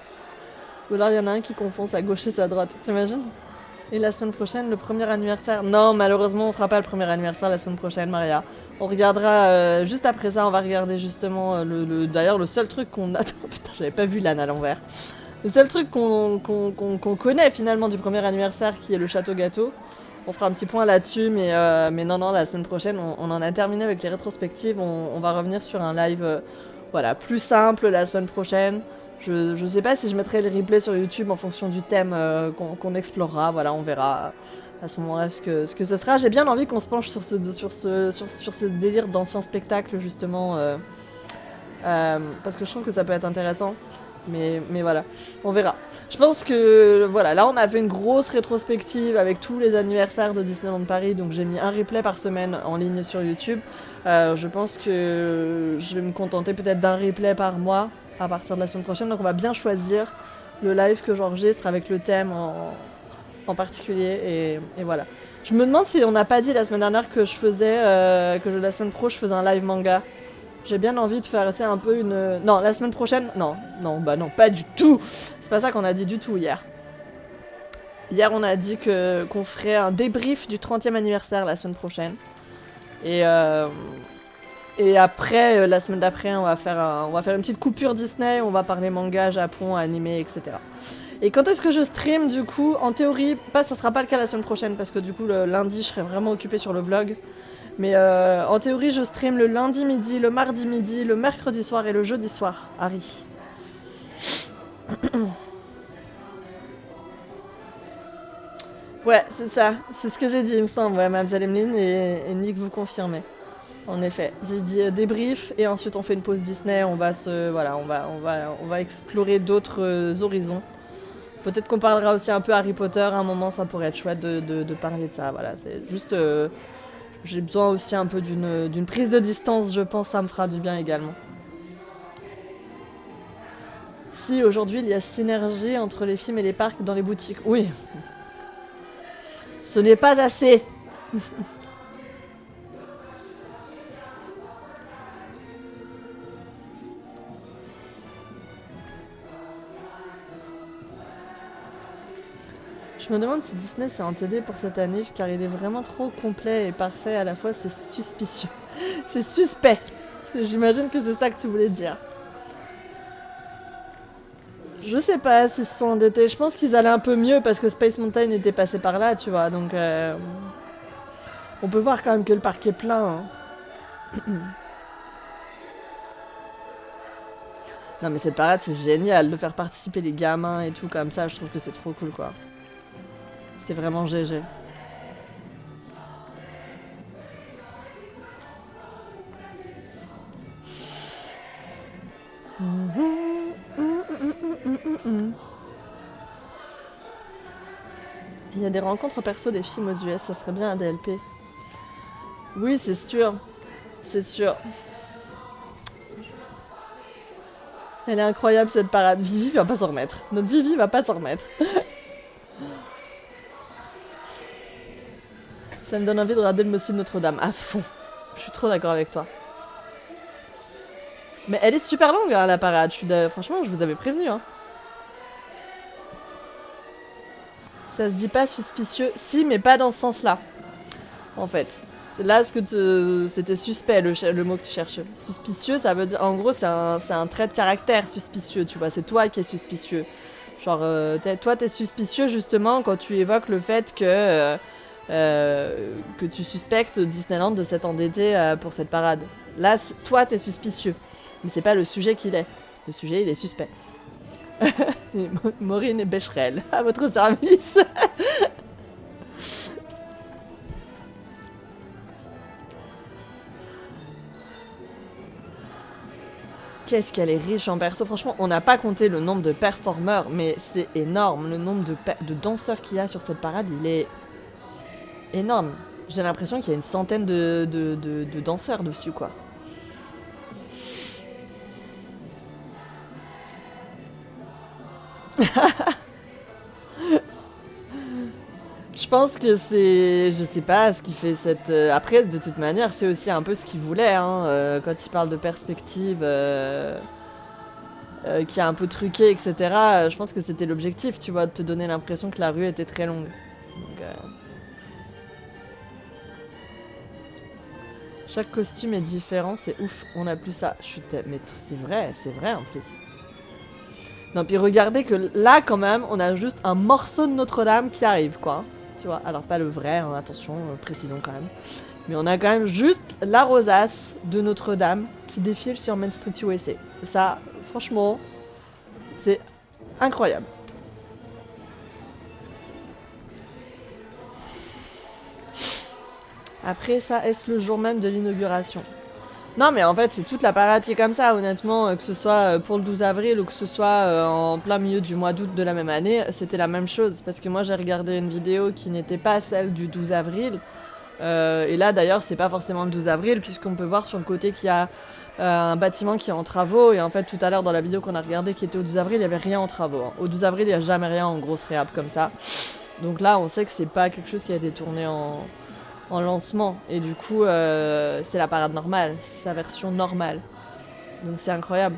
[SPEAKER 1] Ou alors il y en a un qui confond sa gauche et sa droite, t'imagines? Et la semaine prochaine, le premier anniversaire. Non, malheureusement, on fera pas le premier anniversaire la semaine prochaine, Maria. On regardera, juste après ça, on va regarder justement d'ailleurs, le seul truc qu'on a... Putain, j'avais pas vu l'âne à l'envers. Le seul truc qu'on connaît finalement du premier anniversaire, qui est le château gâteau. On fera un petit point là-dessus, mais non, la semaine prochaine, on en a terminé avec les rétrospectives. On va revenir sur un live, voilà, plus simple la semaine prochaine. Je sais pas si je mettrai le replay sur YouTube en fonction du thème qu'on explorera, voilà, on verra à ce moment-là ce que ce sera. J'ai bien envie qu'on se penche sur ce délire d'anciens spectacles, justement, parce que je trouve que ça peut être intéressant, mais voilà, on verra. Je pense que, voilà, là on a fait une grosse rétrospective avec tous les anniversaires de Disneyland Paris, donc j'ai mis un replay par semaine en ligne sur YouTube. Je pense que je vais me contenter peut-être d'un replay par mois, à partir de la semaine prochaine, donc on va bien choisir le live que j'enregistre avec le thème en particulier, et voilà. Je me demande si on n'a pas dit la semaine dernière que la semaine pro je faisais un live manga. J'ai bien envie de faire, tu sais, un peu une... Non, la semaine prochaine, non, pas du tout. C'est pas ça qu'on a dit du tout hier. Hier on a dit qu'on ferait un débrief du 30e anniversaire la semaine prochaine. Et après, la semaine d'après, on va faire une petite coupure Disney, on va parler manga, Japon, animé, etc. Et quand est-ce que je stream, du coup, en théorie, ça sera pas le cas la semaine prochaine, parce que du coup, le lundi, je serai vraiment occupée sur le vlog. Mais en théorie, je stream le lundi midi, le mardi midi, le mercredi soir et le jeudi soir, Harry. Ouais, c'est ça, c'est ce que j'ai dit, il me semble, ouais, Mademoiselle Emeline et Nick vous confirmez. En effet, j'ai dit débrief et ensuite on fait une pause Disney, on va explorer d'autres horizons. Peut-être qu'on parlera aussi un peu Harry Potter, à un moment ça pourrait être chouette de parler de ça, voilà, c'est juste... j'ai besoin aussi un peu d'une prise de distance, je pense, ça me fera du bien également. Si aujourd'hui il y a synergie entre les films et les parcs dans les boutiques, oui. Ce n'est pas assez. Je me demande si Disney c'est en TD pour cette année, car il est vraiment trop complet et parfait à la fois, c'est suspicieux. C'est suspect. J'imagine que c'est ça que tu voulais dire. Je sais pas s'ils se sont endettés, je pense qu'ils allaient un peu mieux parce que Space Mountain était passé par là, tu vois, donc... on peut voir quand même que le parc est plein. Hein. Non mais cette parade c'est génial de faire participer les gamins et tout comme ça, je trouve que c'est trop cool quoi. C'est vraiment GG. Il y a des rencontres perso des films aux US, ça serait bien un DLP. Oui, c'est sûr. C'est sûr. Elle est incroyable cette parade. Vivi va pas s'en remettre. Notre Vivi va pas s'en remettre. Ça me donne envie de regarder le Monsieur de Notre-Dame à fond. Je suis trop d'accord avec toi. Mais elle est super longue hein, la parade. Franchement, je vous avais prévenu. Hein. Ça se dit pas suspicieux. Si, mais pas dans ce sens-là. En fait. C'est là ce que c'était suspect, le mot que tu cherches. Suspicieux, ça veut dire... En gros, c'est un trait de caractère suspicieux, tu vois. C'est toi qui es suspicieux. Genre, toi, t'es suspicieux justement quand tu évoques le fait que tu suspectes Disneyland de s'être endetté pour cette parade. Là, toi, t'es suspicieux. Mais c'est pas le sujet qu'il est. Le sujet, il est suspect. Maureen et Becherel, à votre service. Qu'est-ce qu'elle est riche en perso. Franchement, on n'a pas compté le nombre de performeurs, mais c'est énorme. Le nombre de danseurs qu'il y a sur cette parade, il est énorme. J'ai l'impression qu'il y a une centaine de danseurs dessus, quoi. Je pense que c'est... Je sais pas ce qui fait cette... Après, de toute manière, c'est aussi un peu ce qu'il voulait, hein, quand il parle de perspective qui est un peu truquée, etc. Je pense que c'était l'objectif, tu vois, de te donner l'impression que la rue était très longue. Donc, chaque costume est différent, c'est ouf, on a plus ça. Mais c'est vrai en plus. Non, puis regardez que là, quand même, on a juste un morceau de Notre-Dame qui arrive, quoi. Tu vois, alors pas le vrai, hein, attention, précisons quand même. Mais on a quand même juste la rosace de Notre-Dame qui défile sur Main Street USA. Et ça, franchement, c'est incroyable. Après ça, est-ce le jour même de l'inauguration? Non, mais en fait, c'est toute la parade qui est comme ça, honnêtement, que ce soit pour le 12 avril ou que ce soit en plein milieu du mois d'août de la même année, c'était la même chose. Parce que moi, j'ai regardé une vidéo qui n'était pas celle du 12 avril. Et là, d'ailleurs, c'est pas forcément le 12 avril, puisqu'on peut voir sur le côté qu'il y a un bâtiment qui est en travaux. Et en fait, tout à l'heure, dans la vidéo qu'on a regardée qui était au 12 avril, il n'y avait rien en travaux. Hein. Au 12 avril, il n'y a jamais rien en grosse réhab comme ça. Donc là, on sait que c'est pas quelque chose qui a été tourné en lancement, et du coup c'est la parade normale, c'est sa version normale, donc c'est incroyable.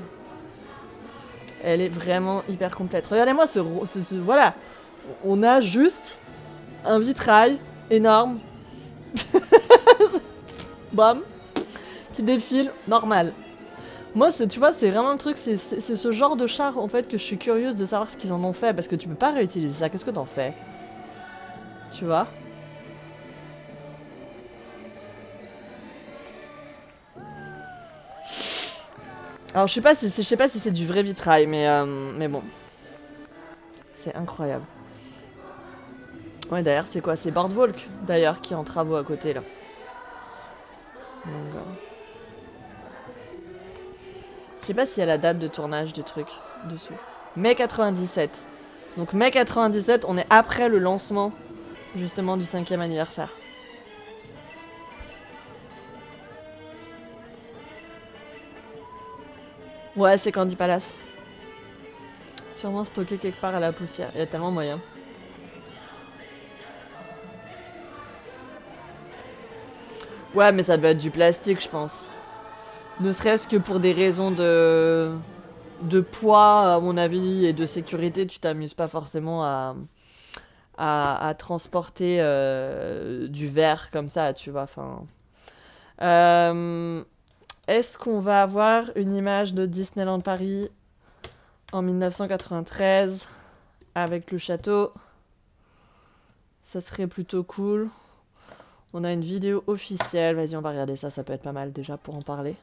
[SPEAKER 1] Elle est vraiment hyper complète. Regardez-moi voilà, on a juste un vitrail énorme bam qui défile normal. Moi, tu vois, c'est vraiment le truc, c'est ce genre de char en fait que je suis curieuse de savoir ce qu'ils en ont fait, parce que tu peux pas réutiliser ça. Qu'est-ce que t'en fais, tu vois? Alors je sais pas si c'est du vrai vitrail, mais bon. C'est incroyable. Ouais, d'ailleurs, c'est quoi? C'est Boardwalk, d'ailleurs, qui est en travaux à côté, là. Donc, je sais pas s'il y a la date de tournage du truc dessous. Mai 97. Donc mai 97, on est après le lancement, justement, du 5e anniversaire. Ouais, c'est Candy Palace. Sûrement stocké quelque part à la poussière. Il y a tellement moyen. Ouais, mais ça doit être du plastique, je pense. Ne serait-ce que pour des raisons de poids, à mon avis, et de sécurité, tu t'amuses pas forcément à transporter du verre comme ça, tu vois. Enfin. Est-ce qu'on va avoir une image de Disneyland Paris en 1993 avec le château? Ça serait plutôt cool. On a une vidéo officielle. Vas-y, on va regarder ça. Ça peut être pas mal déjà pour en parler.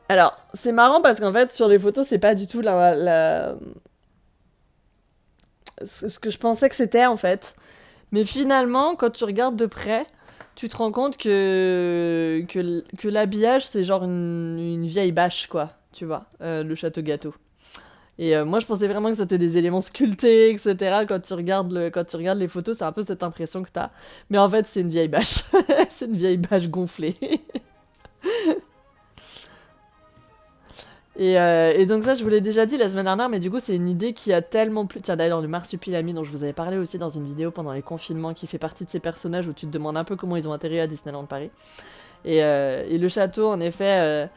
[SPEAKER 1] Alors, c'est marrant parce qu'en fait, sur les photos, c'est pas du tout ce que je pensais que c'était, en fait. Mais finalement, quand tu regardes de près, tu te rends compte que l'habillage, c'est genre une vieille bâche, quoi. Tu vois, le château gâteau. Et moi, je pensais vraiment que c'était des éléments sculptés, etc. Quand tu regardes les photos, c'est un peu cette impression que t'as. Mais en fait, c'est une vieille bâche. C'est une vieille bâche gonflée. Et donc ça, je vous l'ai déjà dit la semaine dernière, mais du coup, c'est une idée qui a tellement plu. Tiens, d'ailleurs, le marsupilami dont je vous avais parlé aussi dans une vidéo pendant les confinements, qui fait partie de ces personnages où tu te demandes un peu comment ils ont atterri à Disneyland Paris. Et le château, en effet,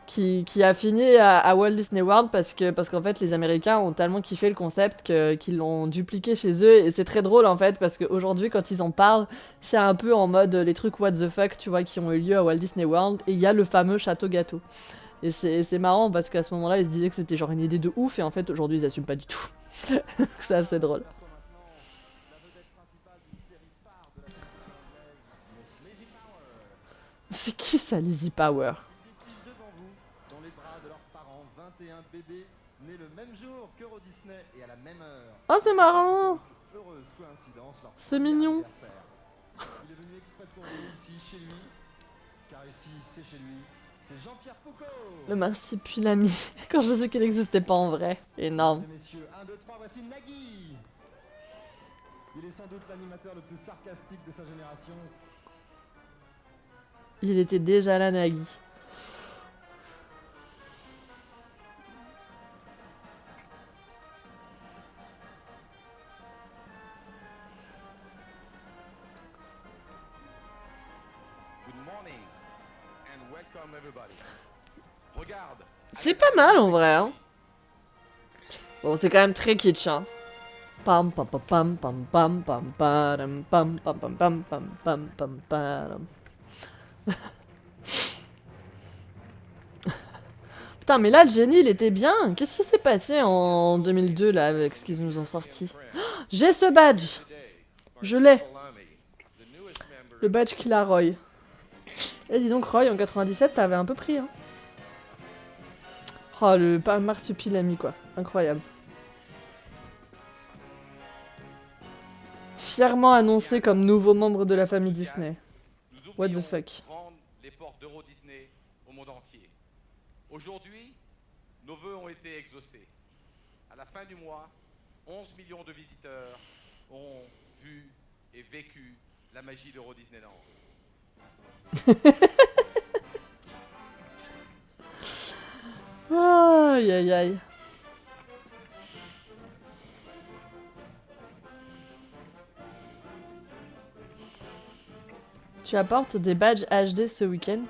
[SPEAKER 1] qui a fini à Walt Disney World parce qu'en fait, les Américains ont tellement kiffé le concept qu'ils l'ont dupliqué chez eux. Et c'est très drôle, en fait, parce qu'aujourd'hui, quand ils en parlent, c'est un peu en mode les trucs what the fuck, tu vois, qui ont eu lieu à Walt Disney World. Et il y a le fameux château gâteau. Et c'est marrant parce qu'à ce moment-là, ils se disaient que c'était genre une idée de ouf et en fait aujourd'hui ils assument pas du tout. C'est assez drôle. C'est qui ça, Lizzie Power?
[SPEAKER 7] Devant vous, dans les bras de leurs parents, 21 bébés nés le même jour qu'Euro Disney et à la même heure.
[SPEAKER 1] Oh, c'est marrant!
[SPEAKER 7] Heureuse coïncidence, leur
[SPEAKER 1] C'est
[SPEAKER 7] premier
[SPEAKER 1] mignon.
[SPEAKER 7] anniversaire. Il est venu exprès pour vous ici, chez lui, car ici, c'est chez lui, c'est Jean-Pierre Foucault.
[SPEAKER 1] Le marsupilami. Quand je sais qu'il n'existait pas en vrai. Énorme.
[SPEAKER 7] Mesdames et messieurs, 1, 2, 3, voici Nagui. Il est sans doute l'animateur le plus sarcastique de sa génération.
[SPEAKER 1] Il était déjà là, Nagui.
[SPEAKER 2] Good morning and welcome everybody. Regarde.
[SPEAKER 1] C'est pas mal en vrai, hein. Bon, c'est quand même très kitsch, hein. Pam pam pam pam pam pam pam pam pam pam pam pam pam pam pam pam. Putain, mais là, le génie, il était bien. Qu'est-ce qui s'est passé en 2002, là, avec ce qu'ils nous ont sorti? J'ai ce badge. Je l'ai. Le badge qu'il a, Roy. Et dis donc, Roy, en 97, t'avais un peu pris, hein. Oh, le marsupilami, quoi. Incroyable. Fièrement annoncé comme nouveau membre de la famille Disney. What the fuck.
[SPEAKER 2] Les portes d'Euro Disney au monde entier. Aujourd'hui, nos vœux ont été exaucés. À la fin du mois, 11 millions de visiteurs ont vu et vécu la magie d'Euro Disneyland.
[SPEAKER 1] Aïe aïe aïe. Tu apportes des badges HD ce week-end?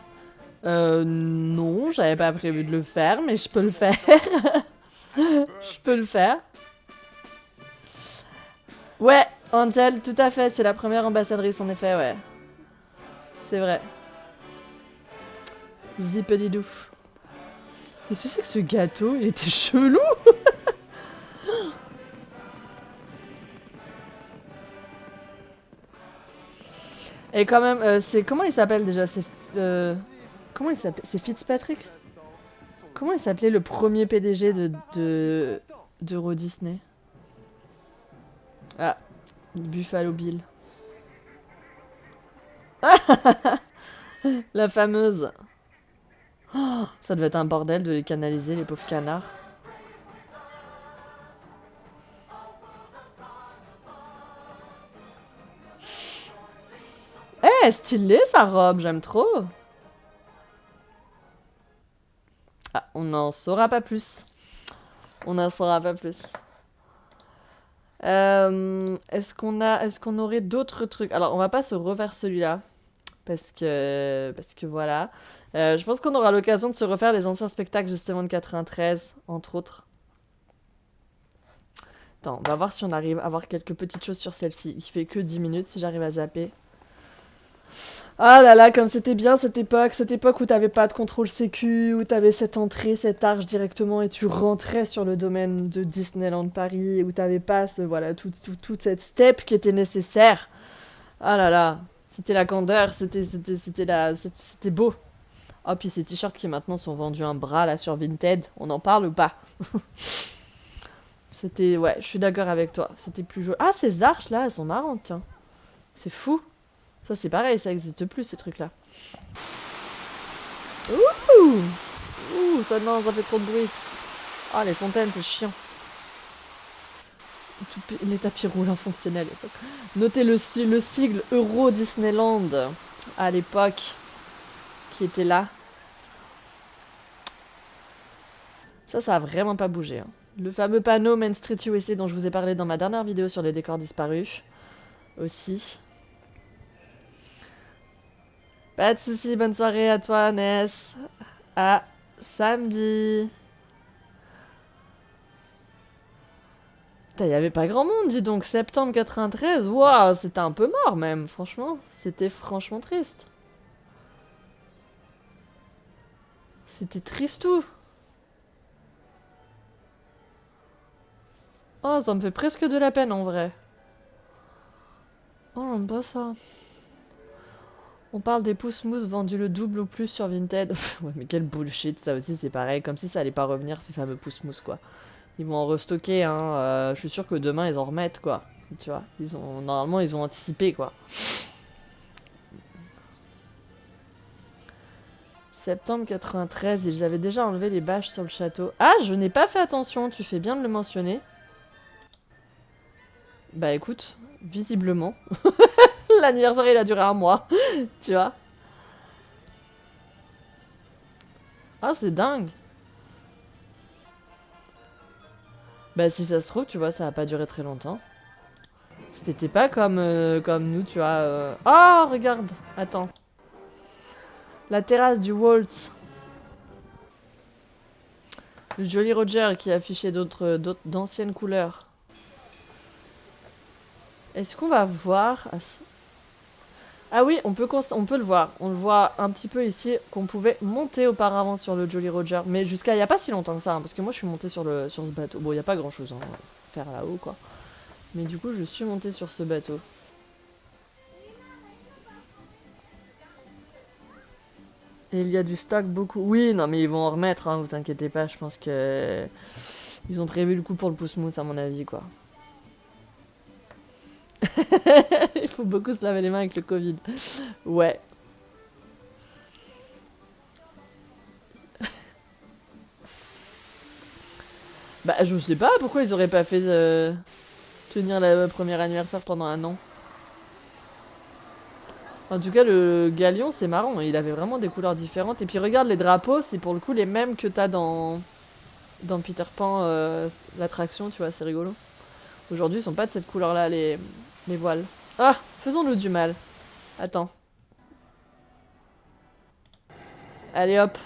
[SPEAKER 1] Non, j'avais pas prévu de le faire, mais je peux le faire. Je peux le faire. Ouais, Angel, tout à fait, c'est la première ambassadrice en effet, ouais. C'est vrai. Zippelidou. Qu'est-ce que c'est que ce gâteau? Il était chelou. Et quand même, c'est... Comment il s'appelle déjà? C'est... Comment il s'appelle? C'est Fitzpatrick? Comment il s'appelait le premier PDG d'Euro Disney? Ah, Buffalo Bill. La fameuse. Oh, ça devait être un bordel de les canaliser, les pauvres canards. Eh, stylé sa robe, j'aime trop. Ah, on n'en saura pas plus. On n'en saura pas plus. Est-ce qu'on aurait d'autres trucs? Alors, on va pas se refaire celui-là. Parce que voilà. Je pense qu'on aura l'occasion de se refaire les anciens spectacles justement de 93, entre autres. Attends, on va voir si on arrive à voir quelques petites choses sur celle-ci. Il fait que 10 minutes si j'arrive à zapper. Ah là là, comme c'était bien cette époque où t'avais pas de contrôle sécu, où t'avais cette entrée, cette arche directement et tu rentrais sur le domaine de Disneyland Paris, où t'avais pas voilà, toute cette step qui était nécessaire. Ah là là, c'était la candeur, c'était beau. Oh, puis ces t-shirts qui maintenant sont vendus un bras là sur Vinted, on en parle ou pas? C'était, ouais, je suis d'accord avec toi, c'était plus joli. Ah, ces arches là, elles sont marrantes, tiens. C'est fou. Ça c'est pareil, ça existe plus ces trucs-là. Ouh, ça non, ça fait trop de bruit. Ah, les fontaines, c'est chiant. Les tapis roulants fonctionnels. Notez le sigle Euro Disneyland à l'époque qui était là. Ça a vraiment pas bougé. Hein. Le fameux panneau Main Street USA dont je vous ai parlé dans ma dernière vidéo sur les décors disparus. Aussi. Pas de soucis, bonne soirée à toi, Ness. À samedi. Putain, y avait pas grand monde, dis donc. Septembre 93, waouh, c'était un peu mort même, franchement. C'était franchement triste. C'était tristou. Oh, ça me fait presque de la peine en vrai. Oh, j'aime pas ça. On parle des pouces-mousses vendus le double ou plus sur Vinted. Ouais, mais quel bullshit, ça aussi c'est pareil. Comme si ça allait pas revenir, ces fameux pouces-mousses, quoi. Ils vont en restocker, hein. Je suis sûre que demain ils en remettent, quoi. Tu vois, normalement ils ont anticipé, quoi. Septembre 93, ils avaient déjà enlevé les bâches sur le château. Ah, je n'ai pas fait attention, tu fais bien de le mentionner. Bah écoute, visiblement. L'anniversaire il a duré un mois, tu vois. Ah, c'est dingue. Bah si ça se trouve, tu vois, ça a pas duré très longtemps. C'était pas comme, comme nous, tu vois. Oh, regarde, attends. La terrasse du Waltz. Le joli Roger qui affichait d'anciennes couleurs. Est-ce qu'on va voir... Ah oui, on peut le voir. On le voit un petit peu ici, qu'on pouvait monter auparavant sur le Jolly Roger. Mais jusqu'à il n'y a pas si longtemps que ça, hein, parce que moi je suis montée sur ce bateau. Bon, il n'y a pas grand chose à faire là-haut, quoi. Mais du coup, je suis montée sur ce bateau. Et il y a du stock beaucoup. Oui, non, mais ils vont en remettre, hein, vous inquiétez pas. Je pense que ils ont prévu le coup pour le pouce-mousse, à mon avis, quoi. Il faut beaucoup se laver les mains avec le Covid. Ouais. Bah, je sais pas pourquoi ils auraient pas fait tenir le premier anniversaire pendant un an. En tout cas, le galion, c'est marrant. Il avait vraiment des couleurs différentes. Et puis, regarde, les drapeaux, c'est pour le coup les mêmes que t'as dans Peter Pan, l'attraction, tu vois, c'est rigolo. Aujourd'hui, ils sont pas de cette couleur-là, les voiles. Ah, faisons-nous du mal. Attends. Allez, hop.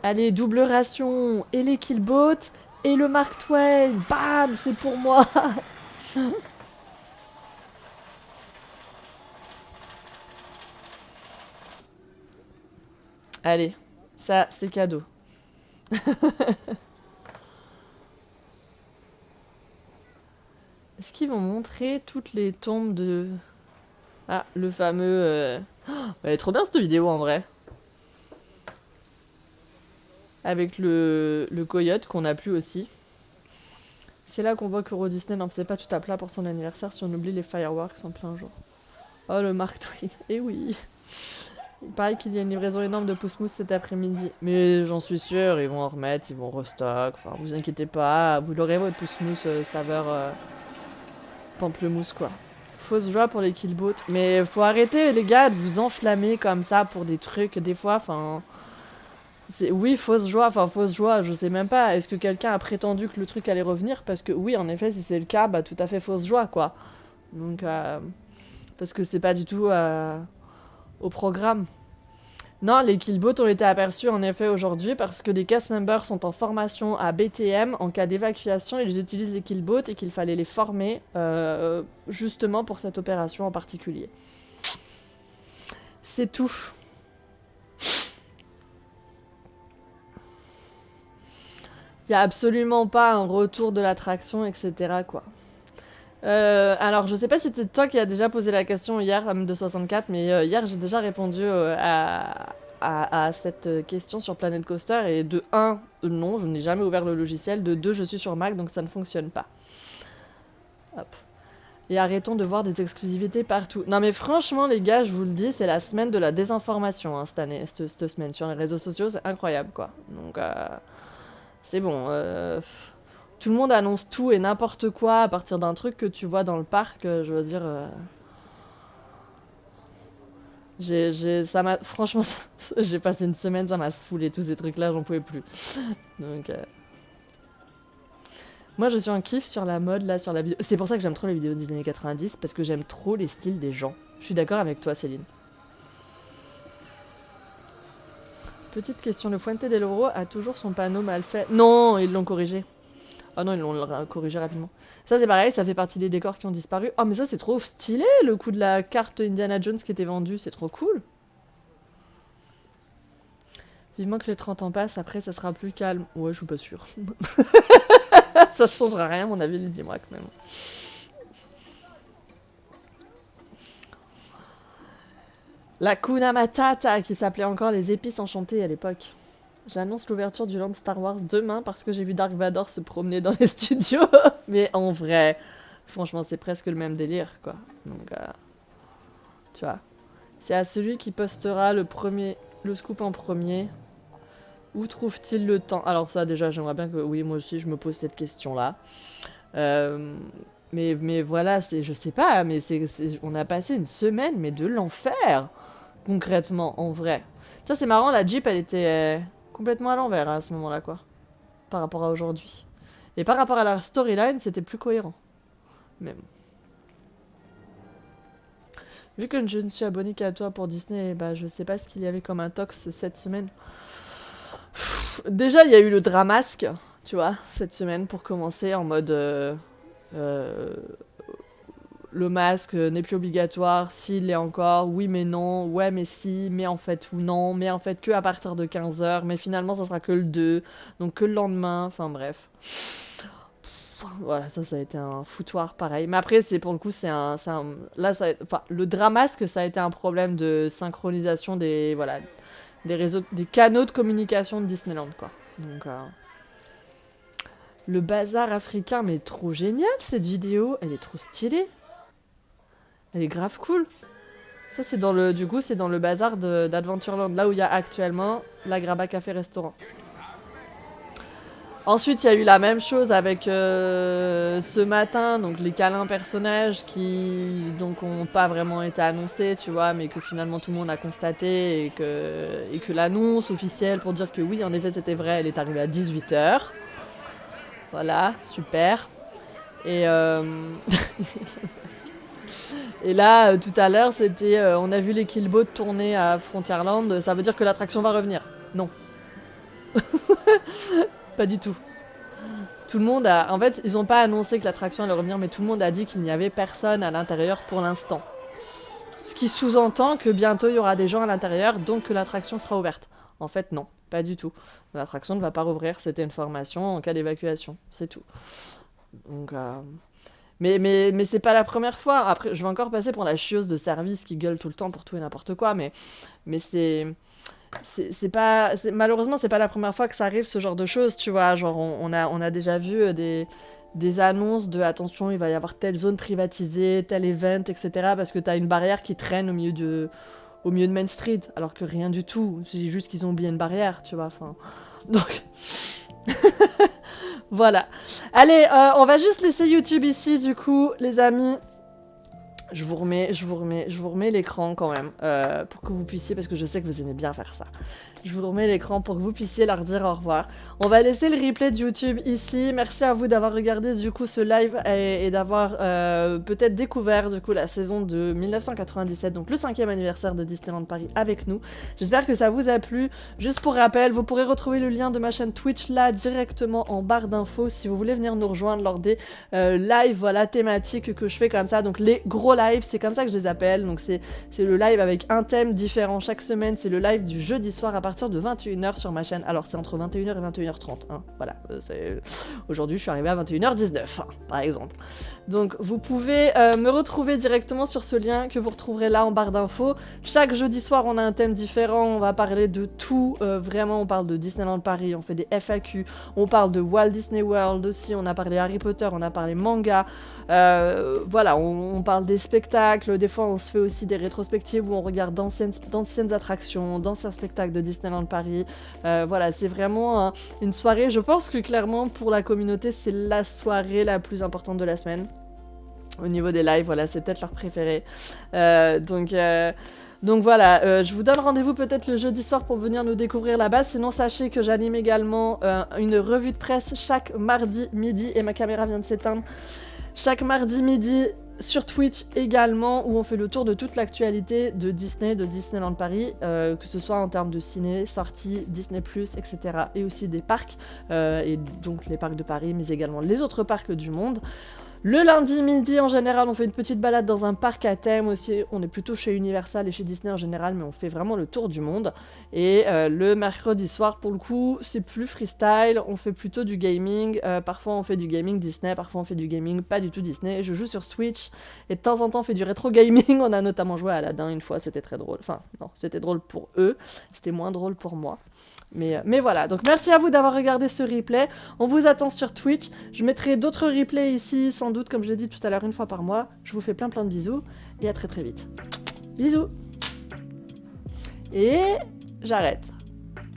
[SPEAKER 1] Allez, double ration. Et les killboats. Et le Mark Twain. Bam, c'est pour moi. Allez, ça, c'est cadeau. Est-ce qu'ils vont montrer toutes les tombes de... Ah, le fameux... Oh, elle est trop bien cette vidéo en vrai. Avec le coyote qu'on a plus aussi. C'est là qu'on voit que Euro Disney n'en faisait pas tout à plat pour son anniversaire si on oublie les fireworks en plein jour. Oh, le Mark Twain. Eh oui. Il paraît qu'il y a une livraison énorme de pouce-mousse cet après-midi. Mais j'en suis sûre, ils vont en remettre, ils vont restock. Enfin, vous inquiétez pas, vous l'aurez votre pouce-mousse saveur pamplemousse, quoi. Fausse joie pour les killboats. Mais faut arrêter, les gars, de vous enflammer comme ça pour des trucs, des fois, enfin... Oui, fausse joie, je sais même pas. Est-ce que quelqu'un a prétendu que le truc allait revenir? Parce que oui, en effet, si c'est le cas, bah tout à fait fausse joie, quoi. Donc, parce que c'est pas du tout au programme. Non, les killboats ont été aperçus en effet aujourd'hui parce que des cast members sont en formation à BTM. En cas d'évacuation, ils utilisent les killboats et qu'il fallait les former justement pour cette opération en particulier. C'est tout. Il n'y a absolument pas un retour de l'attraction, etc. quoi. Alors, je sais pas si c'est toi qui as déjà posé la question hier, M264, mais hier j'ai déjà répondu à cette question sur Planet Coaster. Et de 1, non, je n'ai jamais ouvert le logiciel. De 2, je suis sur Mac, donc ça ne fonctionne pas. Hop. Et arrêtons de voir des exclusivités partout. Non mais franchement les gars, je vous le dis, c'est la semaine de la désinformation hein, cette année, cette semaine. Sur les réseaux sociaux, c'est incroyable quoi. Donc c'est bon. Tout le monde annonce tout et n'importe quoi à partir d'un truc que tu vois dans le parc, je veux dire... ça m'a... Franchement, j'ai passé une semaine, ça m'a saoulé, tous ces trucs-là, j'en pouvais plus. Donc... Moi, je suis en kiff sur la mode, là, sur la vidéo... C'est pour ça que j'aime trop les vidéos des années 90, parce que j'aime trop les styles des gens. Je suis d'accord avec toi, Céline. Petite question, le Fuente del Oro a toujours son panneau mal fait? Non, ils l'ont corrigé. Ah non, ils l'ont corrigé rapidement. Ça, c'est pareil, ça fait partie des décors qui ont disparu. Oh, mais ça, c'est trop stylé, le coup de la carte Indiana Jones qui était vendue. C'est trop cool. Vivement que les 30 ans passent, après ça sera plus calme. Ouais, je suis pas sûre. Ça changera rien, à mon avis, Lydie moi quand même. La Kuna Matata, qui s'appelait encore les épices enchantées à l'époque. J'annonce l'ouverture du land Star Wars demain parce que j'ai vu Dark Vador se promener dans les studios. Mais en vrai, franchement, c'est presque le même délire, quoi. Donc, tu vois. C'est à celui qui postera le scoop en premier. Où trouve-t-il le temps? Alors ça, déjà, j'aimerais bien que... Oui, moi aussi, je me pose cette question-là. Mais voilà, je sais pas, mais on a passé une semaine, mais de l'enfer, concrètement, en vrai. Ça, c'est marrant, la Jeep, elle était complètement à l'envers à ce moment-là, quoi. Par rapport à aujourd'hui. Et par rapport à la storyline, c'était plus cohérent. Mais bon. Vu que je ne suis abonnée qu'à toi pour Disney, bah, je sais pas ce qu'il y avait comme intox cette semaine. Déjà, il y a eu le Dramasque, tu vois, cette semaine, pour commencer, en mode... le masque n'est plus obligatoire, s'il l'est encore, oui mais non, ouais mais si, mais en fait ou non, mais en fait que à partir de 15h, mais finalement ça sera que le 2, donc que le lendemain, enfin bref. Voilà, ça a été un foutoir pareil. Mais après, pour le coup, là, le Dramasque, ça a été un problème de synchronisation des réseaux, des canaux de communication de Disneyland, quoi. Donc, le bazar africain, mais trop génial cette vidéo, elle est trop stylée. Elle est grave cool. Ça, c'est dans le bazar d'Adventureland, là où il y a actuellement la Graba Café Restaurant. Ensuite, il y a eu la même chose avec ce matin, donc les câlins personnages qui donc ont pas vraiment été annoncés, tu vois, mais que finalement tout le monde a constaté et que l'annonce officielle pour dire que oui, en effet, c'était vrai, elle est arrivée à 18h. Voilà, super. Et et là, tout à l'heure, c'était... on a vu les Killboats tourner à Frontierland, ça veut dire que l'attraction va revenir. Non. Pas du tout. Tout le monde a... En fait, ils n'ont pas annoncé que l'attraction allait revenir, mais tout le monde a dit qu'il n'y avait personne à l'intérieur pour l'instant. Ce qui sous-entend que bientôt, il y aura des gens à l'intérieur, donc que l'attraction sera ouverte. En fait, non. Pas du tout. L'attraction ne va pas rouvrir, c'était une formation en cas d'évacuation. C'est tout. Donc... Mais c'est pas la première fois. Après, je vais encore passer pour la chieuse de service qui gueule tout le temps pour tout et n'importe quoi, mais malheureusement, c'est pas la première fois que ça arrive, ce genre de choses, tu vois. Genre, on a déjà vu des annonces de attention, il va y avoir telle zone privatisée, tel event, etc. Parce que t'as une barrière qui traîne au milieu de Main Street, alors que rien du tout. C'est juste qu'ils ont oublié une barrière, tu vois. Enfin, donc. Voilà. Allez, on va juste laisser YouTube ici, du coup, les amis. Je vous remets l'écran quand même, pour que vous puissiez, parce que je sais que vous aimez bien faire ça. Je vous remets l'écran pour que vous puissiez leur dire au revoir. On va laisser le replay de YouTube ici. Merci à vous d'avoir regardé du coup ce live et d'avoir peut-être découvert du coup la saison de 1997, donc le 5e anniversaire de Disneyland Paris avec nous. J'espère que ça vous a plu. Juste pour rappel, vous pourrez retrouver le lien de ma chaîne Twitch là directement en barre d'infos si vous voulez venir nous rejoindre lors des lives, voilà, thématiques que je fais comme ça. Donc les gros live, c'est comme ça que je les appelle. Donc c'est le live avec un thème différent chaque semaine. C'est le live du jeudi soir à partir de 21h sur ma chaîne. Alors c'est entre 21h et 21h30. Hein. Voilà. Aujourd'hui, je suis arrivée à 21h19, hein, par exemple. Donc vous pouvez me retrouver directement sur ce lien que vous retrouverez là en barre d'infos. Chaque jeudi soir, on a un thème différent. On va parler de tout. Vraiment, on parle de Disneyland Paris. On fait des FAQ. On parle de Walt Disney World aussi. On a parlé Harry Potter. On a parlé manga. Voilà, on parle des spectacles. Des fois, on se fait aussi des rétrospectives où on regarde d'anciennes attractions, d'anciens spectacles de Disneyland Paris. Voilà, c'est vraiment une soirée. Je pense que clairement, pour la communauté, c'est la soirée la plus importante de la semaine. Au niveau des lives, voilà, c'est peut-être leur préféré. Donc voilà, je vous donne rendez-vous peut-être le jeudi soir pour venir nous découvrir là-bas. Sinon, sachez que j'anime également une revue de presse chaque mardi midi. Et ma caméra vient de s'éteindre. Chaque mardi midi sur Twitch également, où on fait le tour de toute l'actualité de Disney, de Disneyland Paris, que ce soit en termes de ciné, sorties, Disney+, etc. Et aussi des parcs, et donc les parcs de Paris, mais également les autres parcs du monde. Le lundi midi, en général, on fait une petite balade dans un parc à thème aussi. On est plutôt chez Universal et chez Disney en général, mais on fait vraiment le tour du monde. Et le mercredi soir, pour le coup, c'est plus freestyle. On fait plutôt du gaming. Parfois, on fait du gaming Disney, parfois, on fait du gaming pas du tout Disney. Je joue sur Switch et de temps en temps, on fait du rétro gaming. On a notamment joué à Aladdin une fois, c'était très drôle. Enfin, non, c'était drôle pour eux. C'était moins drôle pour moi. Mais voilà, donc merci à vous d'avoir regardé ce replay. On vous attend sur Twitch. Je mettrai d'autres replays ici, sans doute, comme je l'ai dit tout à l'heure, une fois par mois. Je vous fais plein de bisous et à très très vite. Bisous. Et j'arrête.